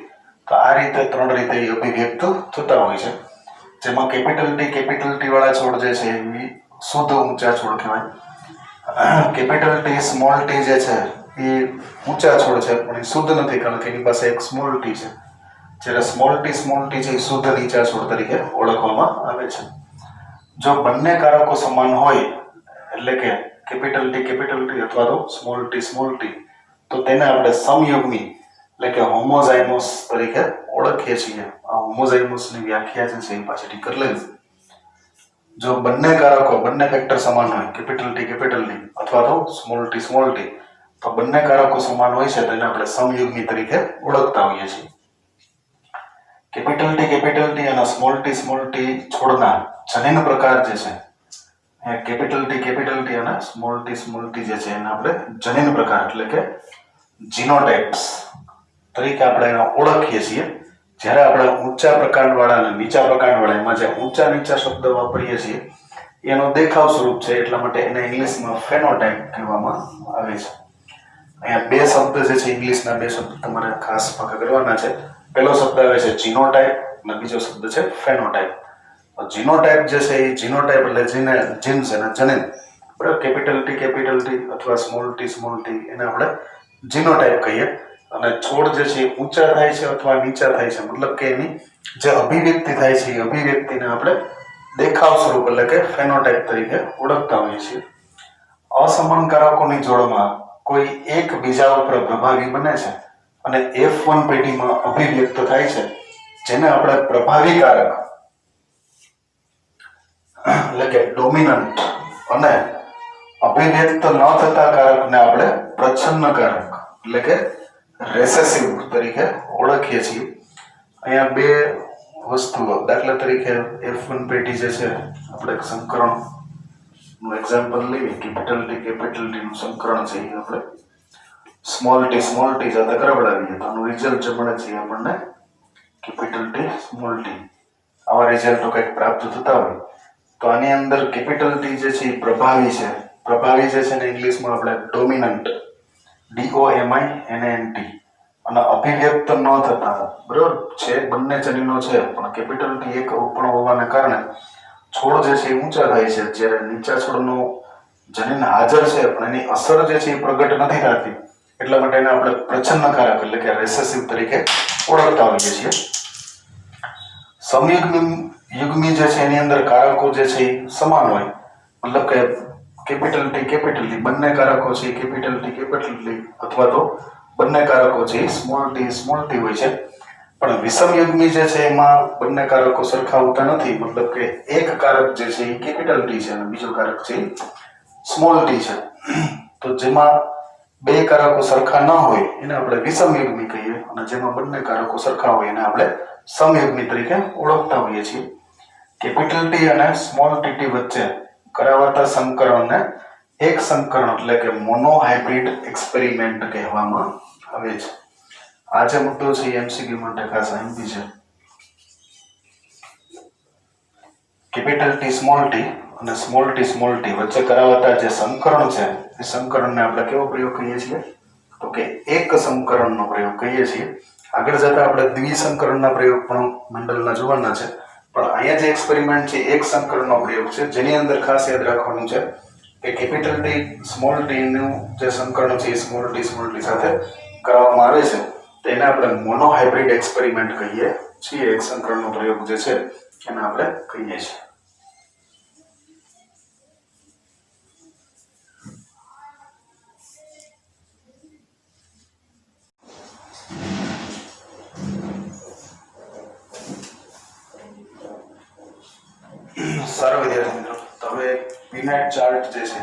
તો આ રીતે 3 રીતે અભિવ્યક્ત થતા હોય છે, જેમાં કેપિટલ ટી વાળા છોડ જે છે એ શુદ્ધ ઊંચા છોડ કહેવાય. કેપિટલ ટી સ્મોલ ટી જે છે એ ઊંચા છોડ છે પણ એ શુદ્ધ નથી, કારણ કે એની પાસે એક સ્મોલ ટી છે. જ્યારે સ્મોલ ટી છે એ શુદ્ધ નીચા છોડ તરીકે ઓળખવામાં આવે છે. જો બંને કારકો સમાન હોય એટલે કે કેપિટલ ટી અથવા તો સ્મોલ ટી તો તેને આપણે સમયુગ્મી એટલે કે હોમોઝાઇમોસ તરીકે ઓળખીએ છીએ. આ હોમોઝાઇમોસની વ્યાખ્યા જે છે એ પાછળથી કરી લેવી. જો બંને કારકો બંને ફેક્ટર સમાન હોય કેપિટલ ટી અથવા તો સ્મોલ ટી તો બંને કારકો સમાન હોય છે તેને આપણે સમયુગ્મી તરીકે ઓળખતા હોઈએ છીએ. કેપિટલ ટી અને સ્મોલ ટી છોડના જનીન પ્રકાર જે છે એ કેપિટલ ટી અને સ્મોલ ટી જે છે એને આપણે જનીન પ્રકાર એટલે કે જીનોટાઇપ્સ તરીકે આપણે એને ઓળખીએ છીએ. જ્યારે આપણે ઊંચા પ્રકાંડવાળા અને નીચા પ્રકાંડવાળા એમાં જે ઊંચા શબ્દ વાપરીએ છીએ એનો દેખાવ સ્વરૂપ છે એટલા માટે એને ઇંગ્લિશમાં ફેનોટાઇપ કહેવામાં આવે છે. અહીંયા બે શબ્દ જે છે ઇંગ્લિશના બે શબ્દ તમારે ખાસ પાકા કરવાના છે. પહેલો શબ્દ આવે છે જીનોટાઇપ અને બીજો શબ્દ છે ફેનોટાઇપ. જીનોટાઇપ જે છે એ જીનોટાઇપ એટલે જીન છે ને જનીન બરાબર. કેપિટલ ટી અથવા સ્મોલ ટી એને આપણે જીનોટાઇપ કહીએ. અને છોડ જે છે ઊંચા થાય છે અથવા નીચા થાય છે મતલબ કે એની જે અભિવ્યક્તિ થાય છે એ અભિવ્યક્તિને આપણે દેખાવ સ્વરૂપ એટલે કે ફેનોટાઇપ તરીકે ઓળખતા હોઈએ છીએ. અસમાન કારકોની જોડમાં કોઈ એક બીજા ઉપર પ્રભાવી બને છે અને F1 પેઢીમાં અભિવ્યક્ત થાય છે જેને આપણે પ્રભાવી કારક એટલે કે ડોમિનન્ટ અને અભિવ્યક્ત ન થતા કારકને આપણે પ્રચ્છન્ન કારક એટલે કે રેસેસિવ તરીકે ઓળખીએ છીએ. અહીંયા બે વસ્તુઓ દાખલા તરીકે F1 પેઢી જે છે આપણે સંકરણ નું એક્ઝામ્પલ લઈએ. કેપિટલ ટી નું સંકરણ છે એ આપણે સ્મોલ ટી સાથે કરાવડાવીએ તો આનું રિઝલ્ટ જે મળે છે આપણને કેપિટલ ટી સ્મોલ ટી આવા રિઝલ્ટો કંઈક પ્રાપ્ત થતા હોય તો આની અંદર કેપિટલ ટી જે છે એ પ્રભાવી છે. પ્રભાવી જે છે ને ઇંગ્લિશમાં આપણે ડોમિનન્ટ DOMINANT અને અભિવ્યક્ત ન થતા બરોબર છે બંને જનીનો છે પણ કેપિટલ ટી એક પણ હોવાને કારણે છોડ જે છે એ ઊંચા થાય છે જ્યારે નીચા છોડનો જનીન હાજર છે પણ એની અસર જે છે એ પ્રગટ નથી થતી એટલા માટે એને આપણે પ્રચ્છન્નકારક એટલે કે રેસેસિવ તરીકે ઓળખતા હોઈએ છીએ. સમયુગ્મી જે છે એની અંદર કારકો જે છે એ સમાન હોય મતલબ કે કેપિટલ ટી બંને કારકો છે કેપિટલ ટી અથવા તો બંને કારકો છે સ્મોલ ટી હોય છે. પણ વિષમયુગ્મી જે છે એમાં બંને કારકો સરખા હોતા નથી મતલબ કે એક કારક જે છે એ કેપિટલ ટી છે અને બીજો કારક છે સ્મોલ ટી છે. તો જેમાં બે કારકો સરખા ન હોય એને આપણે વિષમયુગ્મી કહીએ અને જેમાં બંને કારકો સરખા હોય એને આપણે સમયુગ્મી તરીકે ઓળખતા હોઈએ છીએ. કેપિટલ ટી અને સ્મોલ ટી વચ્ચે કરાવાતા સંકરણને એક સંકરણ એટલે કે મોનોહાઇબ્રિડ એક્સપેરિમેન્ટ કહેવામાં આવે છે. આ જે મુદ્દો છે એમસીક્યુ માટે ખાસ આઈએમપી છે. કેપિટલ ટી અને સ્મોલ ટી વચ્ચે કરાવાતા જે સંકરણ છે એ સંકરણને આપણે કેવો પ્રયોગ કહીએ છીએ તો કે એક સંકરણનો પ્રયોગ કહીએ છીએ. આગળ જતા આપણે દ્વિસંકરણના પ્રયોગ પણ મંડલના જોવાના છે પણ અહીંયા જે એક્સપેરિમેન્ટ છે એક સંકરણનો પ્રયોગ છે જેની અંદર ખાસ યાદ રાખવાનું છે કે કેપિટલ ટી સ્મોલ ટી નું જે સંકરણ છે એ સ્મોલ ટી સાથે કરવામાં આવે છે તેને આપણે મોનોહાઇબ્રિડ એક્સપેરિમેન્ટ કહીએ છીએ. એક સંકરણનો પ્રયોગ જે છે એને આપણે કહીએ છીએ. સારો વિદ્યાર્થી મિત્રો, તો હવે પીનેટ ચાર્ટ જે છે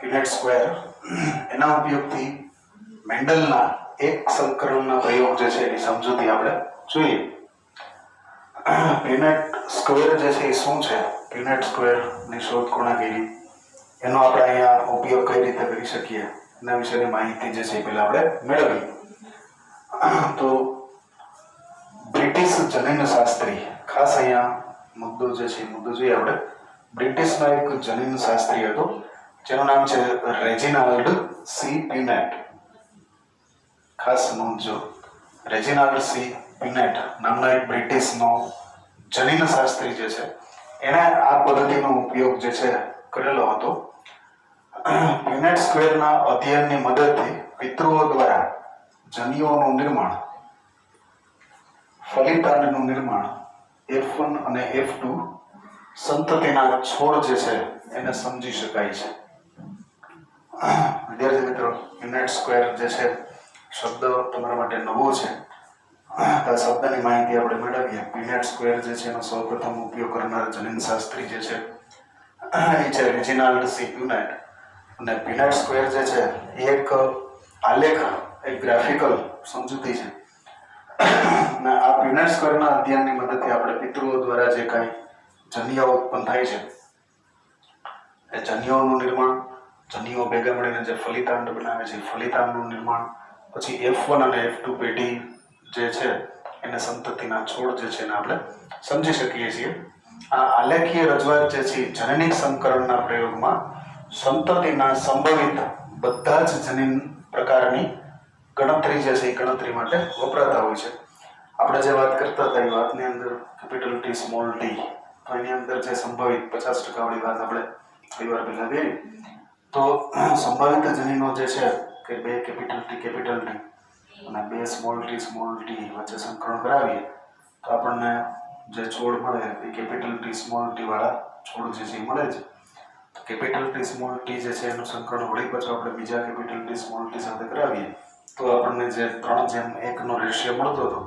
પીનેટ સ્ક્વેર એના ઉપયોગથી મેન્ડલના એક સંકરણના પ્રયોગ જે છે એની સમજૂતી આપણે જોઈએ. પીનેટ સ્ક્વેર જે છે એ શું છે, પીનેટ સ્ક્વેરની શોધ કોણે કરી, એનો આપણે અહીંયા ઉપયોગ કઈ રીતે કરી શકીએ એના વિશેની માહિતી જે છે એ પહેલા આપણે મેળવી. તો બ્રિટિશ જનીનશાસ્ત્રી, ખાસ અહીંયા મુદ્દો જે છે મુદ્દો જોઈએ આપણે. બ્રિટિશનો એક જનીનશાસ્ત્રી હતો જેનું નામ છે રેજિનાલ્ડ સી પીનેટ. ખાસ નોંધજો, રેજિનાલ્ડ સી પીનેટ નામના એક બ્રિટિશનો જનીનશાસ્ત્રી જે છે એણે આ પદ્ધતિનો ઉપયોગ જે છે કરેલો હતો. પીનેટ સ્ક્વેરના અધ્યયનની મદદથી પિતૃઓ દ્વારા જન્યુઓનું નિર્માણ, ફલિતાંડનું નિર્માણ F1 અને F2 સંતતિના છોડ જે છે એને સમજી શકાય છે. વિદ્યાર્થી મિત્રો, યુનિટ સ્ક્વેર જે છે શબ્દ તમારા માટે નવો છે. આ શબ્દની માહિતી આપણે મેળવીએ. પીનેટ સ્ક્વેર જે છે એનો સૌપ્રથમ ઉપયોગ કરનાર જનીન શાસ્ત્રી જે છે એ છે રેજિનાલ્ડ સી પ્યુનેટ. અને પીનેટ સ્ક્વેર જે છે એ એક આલેખ, એક ગ્રાફિકલ સમજૂતી છે. અને આ પીનેટ સ્ક્વેરના અધ્યયનની મદદથી આપણે પિતૃઓ દ્વારા જે કાંઈ જન્યાઓ ઉત્પન્ન થાય છે એ જન્યાઓનું નિર્માણ, જન્યુઓ ભેગા મળીને જે ફલિતાંડ બનાવે છે ફલિતાંડનું નિર્માણ, પછી F1 અને F2 પેઢી જે છે એને સંતતિના છોડ જે છે એને આપણે સમજી શકીએ છીએ. આ આલેખીય રજૂઆત જે છે જનનિક સંકરણના પ્રયોગમાં સંતતિના સંભવિત બધા જ જનીન પ્રકારની ગણતરી જે છે એ ગણતરી માટે વપરાતા હોય છે. આપણે જે વાત કરતા હતા એ વાતની અંદર કેપિટલ ટી સ્મોલ ટી, તો એની અંદર જે સંભવિત 50% વાળી વાત આપણે થોડી વાર પહેલા કરી, તો સંભવિત જનીનો જે છે કે 2 કેપિટલ ટી અને 2 સ્મોલ ટી વચ્ચે સંકરણ કરાવીએ તો આપણને જે છોડ મળે એ કેપિટલ ટી સ્મોલ ટી વાળા છોડ જે છે એ મળે છે. કેપિટલ ટી સ્મોલ ટી જે છે એનું સંકરણ વળી પછી આપણે બીજા કેપિટલ ટી સ્મોલ ટી સાથે કરાવીએ તો આપણને જે 3:1 નો રેશિયો મળતો હતો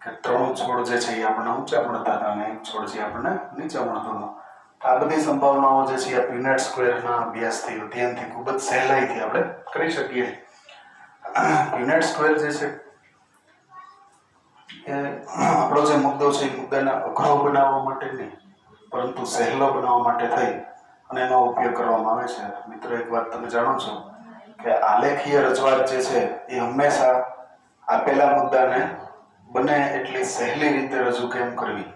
કે 3 છોડ જે છે એ આપણને ઊંચા મળતા હતા અને 1 છોડ છે આપણને નીચા મળતો હતો. આ બધી સંભાવનાઓ જે છે આ પીનેટ સ્ક્વેરના અભ્યાસથી, અધ્યયનથી ખૂબ જ સહેલાઈથી આપણે કરી શકીએ. પીનેટ સ્ક્વેર જે છે એ આપણો જે મુદ્દો છે એ મુદ્દાને અઘરો બનાવવા માટે નહીં પરંતુ સહેલો બનાવવા માટે થઈ અને એનો ઉપયોગ કરવામાં આવે છે. મિત્રો, એક વાત તમે જાણો છો કે આલેખીય રજૂઆત જે છે એ હંમેશા આપેલા મુદ્દાને બને એટલી સહેલી રીતે રજૂ કેમ કરવી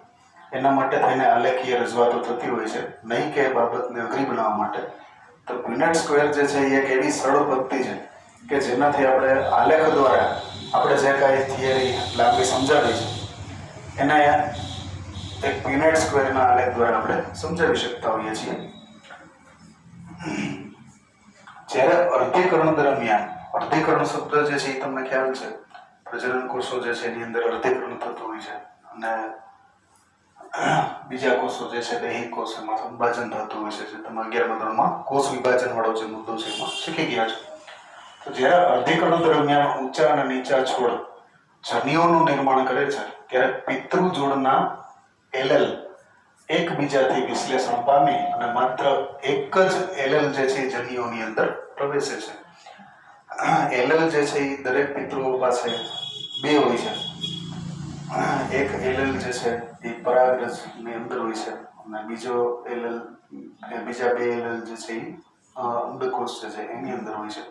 એના માટે થઈને આલેખીય રજૂઆતો થતી હોય છે, નહીં કે બાબતને અઘરી બનાવવા માટે. તો પીનેટ સ્ક્વેર જે છે એ એક એવી સરળ પદ્ધતિ છે કે જેનાથી આપણે આલેખ દ્વારા આપણે જે કાંઈ થિયરી લાંબી સમજાવી છે એને એક પીનેટ સ્ક્વેરના આલેખ દ્વારા આપણે સમજાવી શકતા હોઈએ છીએ. જ્યારે અર્ધીકરણ દરમિયાન, અર્ધીકરણ શબ્દ જે છે એ તમને ખ્યાલ છે, પ્રજનન કોષો જે છે એની અંદર અર્ધીકરણ થતું હોય છે અને બીજા કોષો જે છે દૈહિક કોષ એમાં વિભાજન થતું હોય છે. જે તમે 11મા ધોરણમાં કોષ વિભાજન વાળો જે મુદ્દો છે એમાં શીખી ગયા છો. તો જ્યારે અર્ધીકરણ દરમિયાન ઊંચા અને નીચા છોડ જન્યુઓનું નિર્માણ કરે છે ત્યારે પિતૃ જોડના એલેલ એકબીજાથી વિશ્લેષણ પામી અને માત્ર એક જ એલેલ જે છે જન્યુઓની અંદર પ્રવેશે છે. એલેલ જે છે એ દરેક પિતૃઓ પાસે 2 હોય છે. એક એલેલ જે છે એ પરાગરજની અંદર હોય છે અને બીજો એલેલ, બીજા 2 એલેલ જે છે એ અંડકોષ જે છે એની અંદર હોય છે.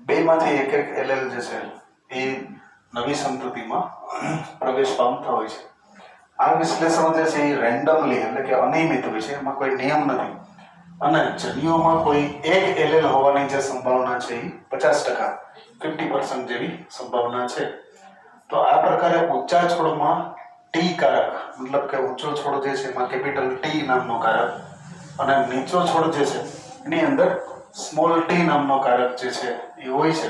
2 માંથી એક એલેલ જે છે એ નવી સંતતિમાં પ્રવેશ પામતા હોય છે. આ વિશ્લેષણ જે છે એ રેન્ડમલી એટલે કે અનિયમિત હોય છે, એમાં કોઈ નિયમ નથી અને જન્યુઓમાં કોઈ એક એલેલ હોવાની જે સંભાવના છે એ 50%, 50% જેવી સંભાવના છે. તો આ પ્રકારે ઊંચા છોડમાં ટી કારક, મતલબ કે ઊંચો છોડ જે છે એમાં કેપિટલ ટી નામનો કારક અને નીચો છોડ જે છે એની અંદર સ્મોલ ટી નામનો કારક જે છે એ હોય છે.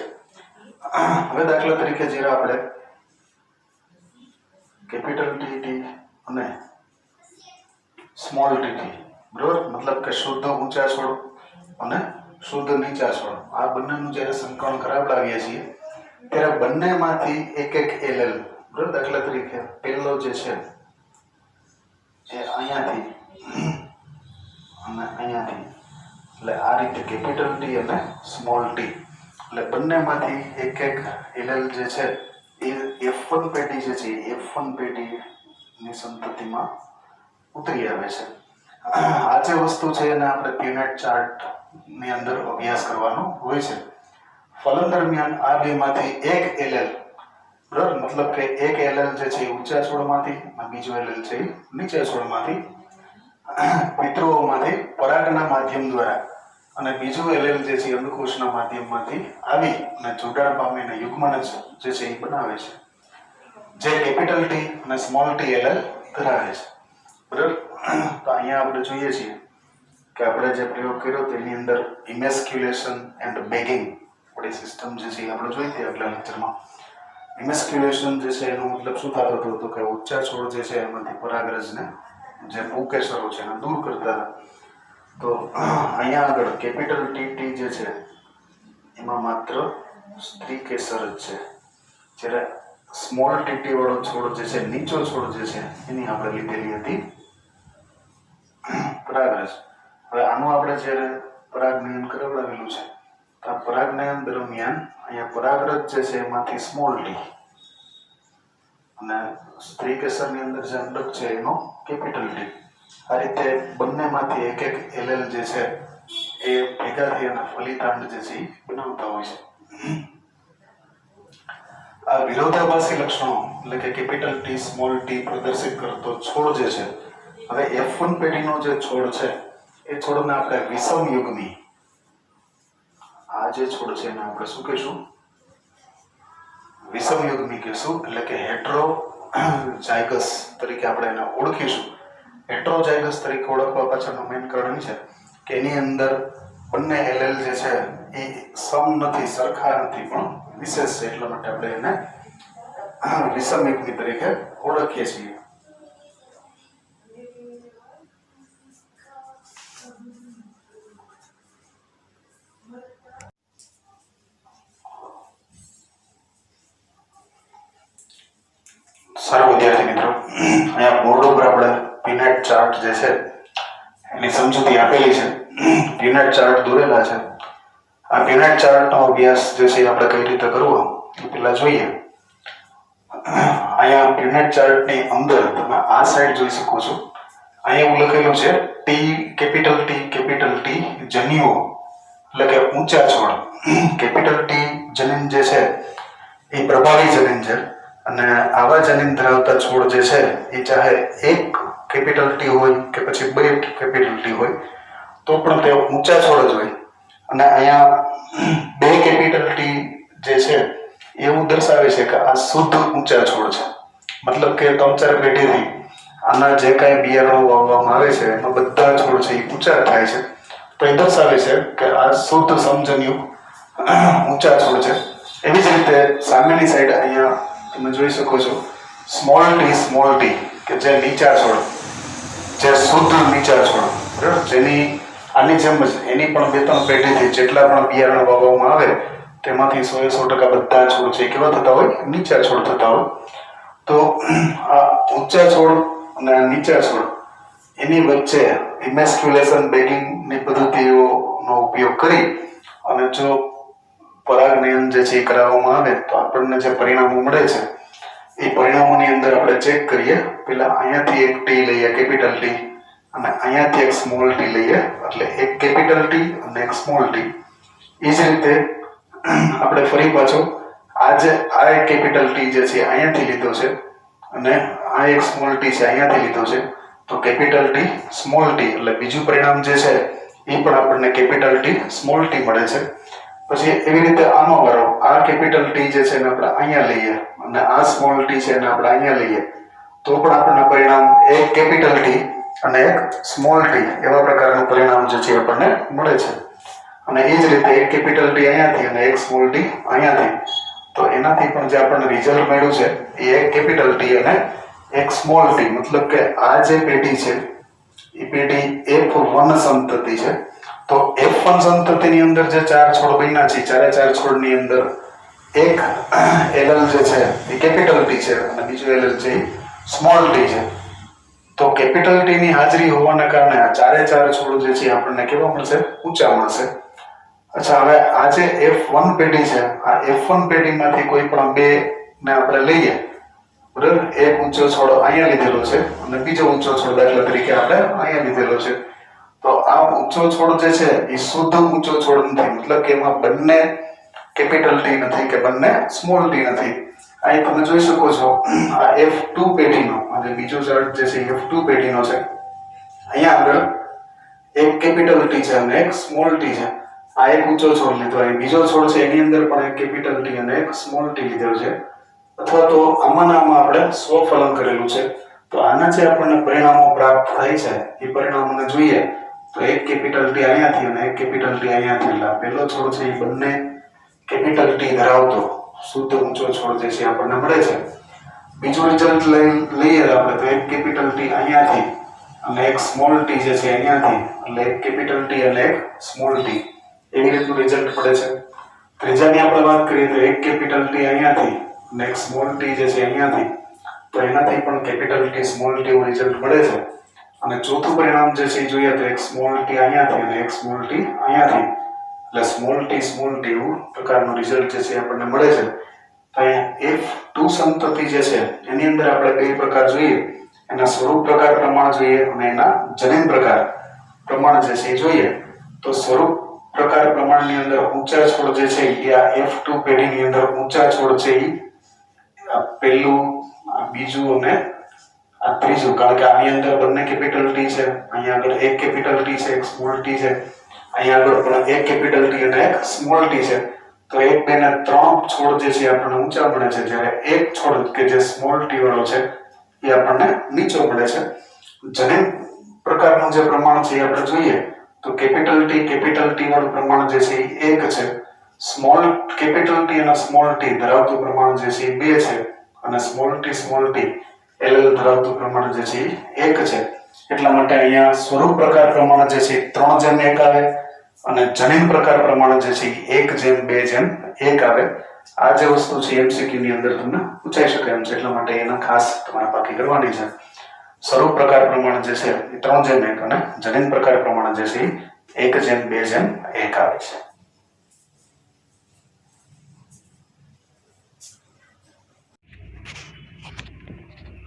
હવે દાખલા તરીકે જ્યારે આપણે કેપિટલ ટી અને સ્મોલ ટી, બરોબર, મતલબ કે શુદ્ધ ઊંચા છોડ અને શુદ્ધ નીચા છોડ, આ બંનેનું જ્યારે સંકલન કરાવડાવીએ છીએ ત્યારે બંનેમાંથી એક એલેલ, બરોબર, દાખલા તરીકે પહેલો જે છે એ અહીંયાથી અને અહીંયાથી, એટલે આ રીતે કેપિટલ ટી અને સ્મોલ ટી, એટલે બંનેમાંથી એક એલેલ જે છે એ F1 પેઢી જે છે F1 પેઢીની સંતતિમાં ઉતરી આવે છે. આ જે વસ્તુ છે એને આપણે પીનેટ ચાર્ટની અંદર અભ્યાસ કરવાનો હોય છે. ફલન દરમિયાન આ 2 માંથી એક એલેલ, બરાબર, મતલબ કે એક એલેલ જે છે ઊંચા છોડમાંથી અને બીજો એલેલ છે નીચા છોડમાંથી પિતૃઓમાંથી પરાગના માધ્યમ દ્વારા અને બીજું એલેલ જે છે અંડકોષના માધ્યમમાંથી આવી અને જોડાણ પામીને યુગ્મન જે છે એ બનાવે છે, જે કેપિટલ ટી અને સ્મોલ ટી એલેલ ધરાવે છે, બરાબર. તો અહીંયા આપણે જોઈએ છીએ કે આપણે જે પ્રયોગ કર્યો તેની અંદર ઇમેસ્ક્યુલેશન એન્ડ બેગિંગ આપણી સિસ્ટમ જે છે આપણે જોઈ હતી આગલા લેક્ચરમાં. ઇમેસ્ક્યુલેશન જે છે એનો મતલબ શું થતો હતો તો કે ઊંચા છોડ જે છે એમાંથી પરાગરજને જે પુંકેસરો છે એને દૂર કરતા હતા. તો અહીંયા આગળ કેપિટલ ટી જે છે એમાં માત્ર સ્ત્રી કેસર જ છે, જ્યારે સ્મોલ ટી વાળો છોડ જે છે, નીચો છોડ જે છે એની આપણે લીધેલી હતી પરાગરજ. હવે આનું આપણે જ્યારે પરાગનયન કરાવડાવેલું છે તો આ પરાગનયન દરમિયાન અહીંયા પરાગરજ જે છે એમાંથી સ્મોલ ટી અને સ્ત્રી કેસરની અંદર જે અંડક છે એનો કેપિટલ ટી, આ રીતે બંનેમાંથી એક એક એલએલ જે છે એ ભેગા થઈ અને ફલિતાંડ જે છે એ બનાવતા હોય છે. આ વિરોધાભાસી લક્ષણો એટલે કે કેપિટલ ટી સ્મોલ ટી પ્રદર્શિત કરતો છોડ જે છે, હવે F1 પેઢીનો જે છોડ છે એ છોડને આપણે વિષમ યુગ્મી, આ જે છોડ છે એને આપણે શું કહીશું? વિષમ યુગ્મી કહીશું, એટલે કે હેટ્રોઝાયગસ તરીકે આપણે એને ઓળખીશું. હેટ્રોઝાયગસ તરીકે ઓળખવા પાછળનું મેઇન કારણ છે કે એની અંદર બંને એલેલ જે છે એ સમ નથી, સરખા નથી, પણ વિશેષ છે, એટલા માટે આપણે એને વિષમ યુગ્મી તરીકે ઓળખીએ છીએ. સારું વિદ્યાર્થી મિત્રો, અહીંયા બોર્ડ ઉપર આપણે પીનેટ ચાર્ટ જે છે એની સમજૂતી આપેલી છે, પીનેટ ચાર્ટ દોરેલા છે. આ પીનેટ ચાર્ટનો અભ્યાસ જે છે આપણે કઈ રીતે કરવો એ પહેલા જોઈએ. અહીંયા પીનેટ ચાર્ટની અંદર તમે આ સાઈડ જોઈ શકો છો, અહીંયા એવું લખેલું છે કેપિટલ ટી જન્યુઓ, એટલે કે ઊંચા છોડ. કેપિટલ ટી જનીન જે છે એ પ્રભાવી જનીન છે, અને આવા જનીન ધરાવતા છોડ જે છે એ ચાહે એક કેપિટલ ટી હોય કે પછી બે કેપિટલ ટી હોય તો પણ તે ઊંચા છોડ જ હોય. અને અહીંયા બે કેપિટલ ટી જે છે એવું દર્શાવે છે કે આ શુદ્ધ ઊંચા છોડ છે, મતલબ કે 3-4 પેઢીથી આના જે કાંઈ બિયારણો વાવવામાં આવે છે એમાં બધા છોડ છે એ ઊંચા થાય છે, તો એ દર્શાવે છે કે આ શુદ્ધ સમજન્યુક્ત ઊંચા છોડ છે. એવી જ રીતે સામેની સાઈડ અહીંયા તમે જોઈ શકો છો સ્મોલ ટી કે જે નીચા છોડ, જે શુદ્ધ નીચા છોડ, બરાબર, જેની આની જેમ જ એની પણ 2-3 પેઢીથી જેટલા પણ બિયારણ વાવવામાં આવે તેમાંથી 100% બધા છોડ છે કેવા થતા હોય? નીચા છોડ થતા હોય. તો આ ઊંચા છોડ અને નીચા છોડ એની વચ્ચે ઇમેસ્ક્યુલેશન બેગિંગની પદ્ધતિઓનો ઉપયોગ કરી અને જો પરાગનયન જે છે એ કરાવવામાં આવે તો આપણને જે પરિણામો મળે છે એ પરિણામોની અંદર આપણે ચેક કરીએ. પેલા અહીંયાથી એક ટી લઈએ, કેપિટલ ટી, અને અહીંયાથી એક સ્મોલ ટી લઈએ, એટલે એક કેપિટલ ટી અને એક સ્મોલ ટી. એ જ રીતે આપણે ફરી પાછો આ એક કેપિટલ ટી જે છે અહીંયાથી લીધો છે અને આ એક સ્મોલ ટી છે અહીંયાથી લીધો છે, તો કેપિટલ ટી સ્મોલ ટી, એટલે બીજું પરિણામ જે છે એ પણ આપણને કેપિટલ ટી સ્મોલ ટી મળે છે. પછી એવી રીતે આનો વારો, આ કેપિટલ ટી જે છે એને આપણે અહીંયા લઈએ અને આ સ્મોલ ટી છે એને આપણે અહીંયા લઈએ તો પણ આપણને પરિણામ એક કેપિટલ ટી અને એક સ્મોલ ટી એવા પ્રકારનું પરિણામ જે છે આપણને મળે છે. અને એ જ રીતે એક કેપિટલ ટી અહીંયાથી અને એક સ્મોલ ટી અહીંયાથી, તો એનાથી પણ જે આપણને રિઝલ્ટ મળ્યું છે એ એક કેપિટલ ટી અને એક સ્મોલ ટી, મતલબ કે આ જે પેઢી છે એ પેઢી F1 સંતતિ છે. તો F1 સંતતિની અંદર જે 4 છોડ બન્યા છે, 4 છોડની અંદર એક એલએલ જે છે એ કેપિટલ ટી છે અને બીજો એલએલ છે સ્મોલ ટી છે. તો કેપિટલ ટી ની હાજરી હોવાના કારણે આ 4 છોડ જે છે આપણને કેવા મળશે? ઊંચા મળશે. અચ્છા, હવે આ જે F1 પેઢી છે, આ F1 પેઢીમાંથી કોઈ પણ બે ને આપણે લઈએ, બરાબર, એક ઊંચો છોડ અહીંયા લીધેલો છે અને બીજો ઊંચો છોડ દાખલા તરીકે આપણે અહીંયા લીધેલો છે. તો આ ઊંચો છોડ જે છે એ શુદ્ધ ઊંચો છોડ નથી, મતલબ કે એમાં બંને કેપિટલ ટી નથી કે બંને સ્મોલ ટી નથી. અહીં તમે જોઈ શકો છો આ F2 પેઢીનો, અને બીજો ચાર્ટ જે છે F2 પેઢીનો છે. અહીંયા આગળ એક કેપિટલ ટી છે અને એક સ્મોલ ટી છે. આ એક ઊંચો છોડ લીધો, અહીં બીજો છોડ છે એની અંદર પણ એક કેપિટલ ટી અને એક સ્મોલ ટી લીધેલો છે, અથવા તો આમાં આપણે સ્વફલન કરેલું છે. તો આના જે આપણને પરિણામો પ્રાપ્ત થાય છે એ પરિણામોને જોઈએ તો એક કેપિટલ ટી અહીંયાથી અને એક કેપિટલ ટી અહીંયાથી, એટલે પહેલો છોડ છે એ બંને કેપિટલ ટી ધરાવતો શુદ્ધ ઊંચો છોડ જે છે આપણને મળે છે. બીજું રિઝલ્ટ લઈએ આપણે તો એક કેપિટલ ટી અહીંયાથી અને એક સ્મોલ ટી જે છે અહીંયાથી, એટલે એક કેપિટલ ટી અને એક સ્મોલ ટી, એવી રીતનું રિઝલ્ટ પડે છે. ત્રીજાની આપણે વાત કરીએ તો એક કેપિટલ ટી અહીંયાથી અને એક સ્મોલ ટી જે છે અહીંયાથી, તો એનાથી પણ કેપિટલ ટી સ્મોલ ટી એવું રિઝલ્ટ મળે છે. અને ચોથું પરિણામ જે છે એ જોઈએ તો એક સ્મોલ ટી અહીંયાથી અને એક સ્મોલ ટી અહીંયાથી, એટલે સ્મોલ ટી એવું પ્રકારનું રિઝલ્ટ જે છે આપણને મળે છે. તો અહીંયા F2 સંતતિ જે છે એની અંદર આપણે બે પ્રકાર જોઈએ, એના સ્વરૂપ પ્રકાર પ્રમાણ જોઈએ અને એના જનીન પ્રકાર પ્રમાણ જે છે એ જોઈએ. તો સ્વરૂપ પ્રકાર પ્રમાણની અંદર ઊંચા છોડ જે છે એ આ F2 પેઢીની અંદર ઊંચા છોડ છે એ પહેલું, બીજું અને આ ત્રીજું, કારણ કે આની અંદર બંને કેપિટલ ટી છે, અહીંયા આગળ એક કેપિટલ ટી છે એક સ્મોલ ટી છે, અહીંયા આગળ પણ એક કેપિટલ ટી અને એક સ્મોલ ટી છે. તો એક, બે ને ત્રણ છોડ જે છે આપણને ઊંચા મળે છે, જ્યારે એક છોડ કે જે સ્મોલ ટી વાળો છે એ આપણને નીચો મળે છે. જનીન પ્રકારનું જે પ્રમાણ છે એ આપણે જોઈએ તો કેપિટલ ટી વાળું પ્રમાણ જે છે એ 1 છે, સ્મોલ કેપિટલ ટી અને સ્મોલ ટી ધરાવતું પ્રમાણ જે છે એ 2 છે, અને સ્મોલ ટી LL ધરાવતું પ્રમાણ જે છે એ 1 છે. એટલા માટે અહીંયા સ્વરૂપ પ્રકાર પ્રમાણ જે છે 3:1 આવે અને જનીન પ્રકાર પ્રમાણ જે છે 1:2:1 આવે. આ જે વસ્તુ છે MCQ ની અંદર તમને પૂછાઈ શકે એમ છે, એટલા માટે એના ખાસ તમારે પાકી કરવાની છે. સ્વરૂપ પ્રકાર પ્રમાણ જે છે એ 3:1 અને જનીન પ્રકાર પ્રમાણ જે છે એ 1:2:1 આવે છે.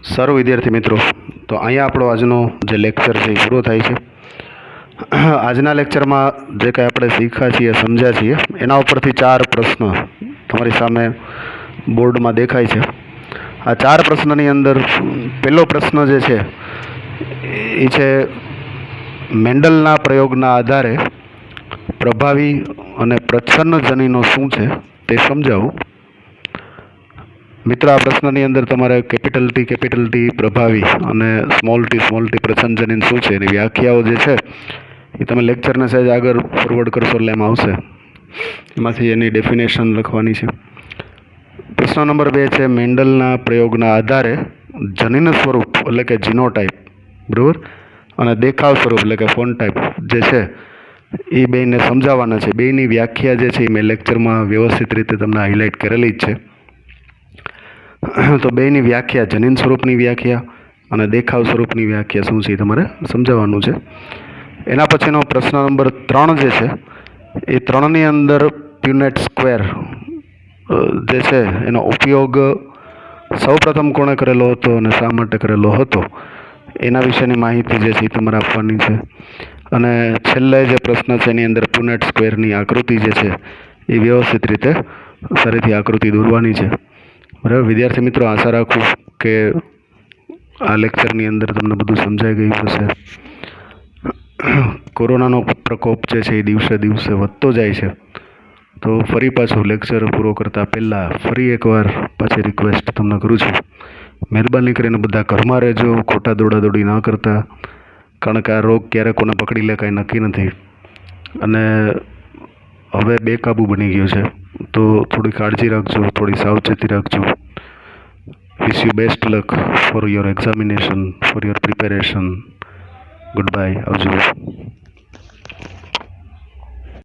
સારું વિદ્યાર્થી મિત્રો, તો અહીંયા આપણો આજનો જે લેક્ચર છે એ પૂરો થાય છે. આજના લેક્ચરમાં જે કંઈ આપણે શીખ્યા છીએ, સમજ્યા છીએ, એના ઉપરથી 4 પ્રશ્ન તમારી સામે બોર્ડમાં દેખાય છે. આ 4 પ્રશ્નની અંદર પહેલો પ્રશ્ન જે છે એ છે મેન્ડલના પ્રયોગના આધારે પ્રભાવી અને પ્રચ્છન્ન જનીનો શું છે તે સમજાવું. મિત્રો, આ પ્રશ્નની અંદર તમારે કેપિટલ ટી પ્રભાવી અને સ્મોલ ટી પ્રચ્છન્ન જનીન શું છે એની વ્યાખ્યાઓ જે છે એ તમે લેક્ચરને સહેજ આગળ ફોરવર્ડ કરશો એટલે એમાં આવશે, એમાંથી એની ડેફિનેશન લખવાની છે. પ્રશ્ન નંબર 2 છે મેન્ડલના પ્રયોગના આધારે જનીન સ્વરૂપ એટલે કે જીનોટાઈપ, બરાબર, અને દેખાવ સ્વરૂપ એટલે કે ફોનટાઈપ જે છે એ બેને સમજાવવાના છે. બેની વ્યાખ્યા જે છે એ મેં લેક્ચરમાં વ્યવસ્થિત રીતે તમને હાઇલાઇટ કરેલી જ છે. તો બેની વ્યાખ્યા, જનીન સ્વરૂપની વ્યાખ્યા અને દેખાવ સ્વરૂપની વ્યાખ્યા શું છે એ તમારે સમજાવવાનું છે. એના પછીનો પ્રશ્ન નંબર 3 જે છે એ 3ની અંદર પ્યુનેટ સ્ક્વેર જે છે એનો ઉપયોગ સૌપ્રથમ કોણે કરેલો હતો અને શા માટે કરેલો હતો એના વિશેની માહિતી જે છે એ તમારે આપવાની છે. અને છેલ્લે જે પ્રશ્ન છે એની અંદર પ્યુનેટ સ્ક્વેરની આકૃતિ જે છે એ વ્યવસ્થિત રીતે ફરીથી આકૃતિ દોરવાની છે. બરાબર વિદ્યાર્થી મિત્રો, આશા રાખું કે આ લેક્ચરની અંદર તમને બધું સમજાઈ ગયું હશે. કોરોનાનો પ્રકોપ જે છે એ દિવસે દિવસે વધતો જાય છે, તો ફરી પાછું લેક્ચર પૂરો કરતાં પહેલાં ફરી એકવાર પાછી રિક્વેસ્ટ તમને કરું છું, મહેરબાની કરીને બધા ઘરમાં રહેજો, ખોટા દોડાદોડી ના કરતા, કારણ કે આ રોગ ક્યારે કોને પકડી લે કાંઈ નક્કી નથી અને હવે બેકાબૂ બની ગયો છે. તો થોડી કાળજી રાખજો, થોડી સાવચેતી રાખજો. Wish you best luck for your examination, for your preparation. Good bye, આવજો.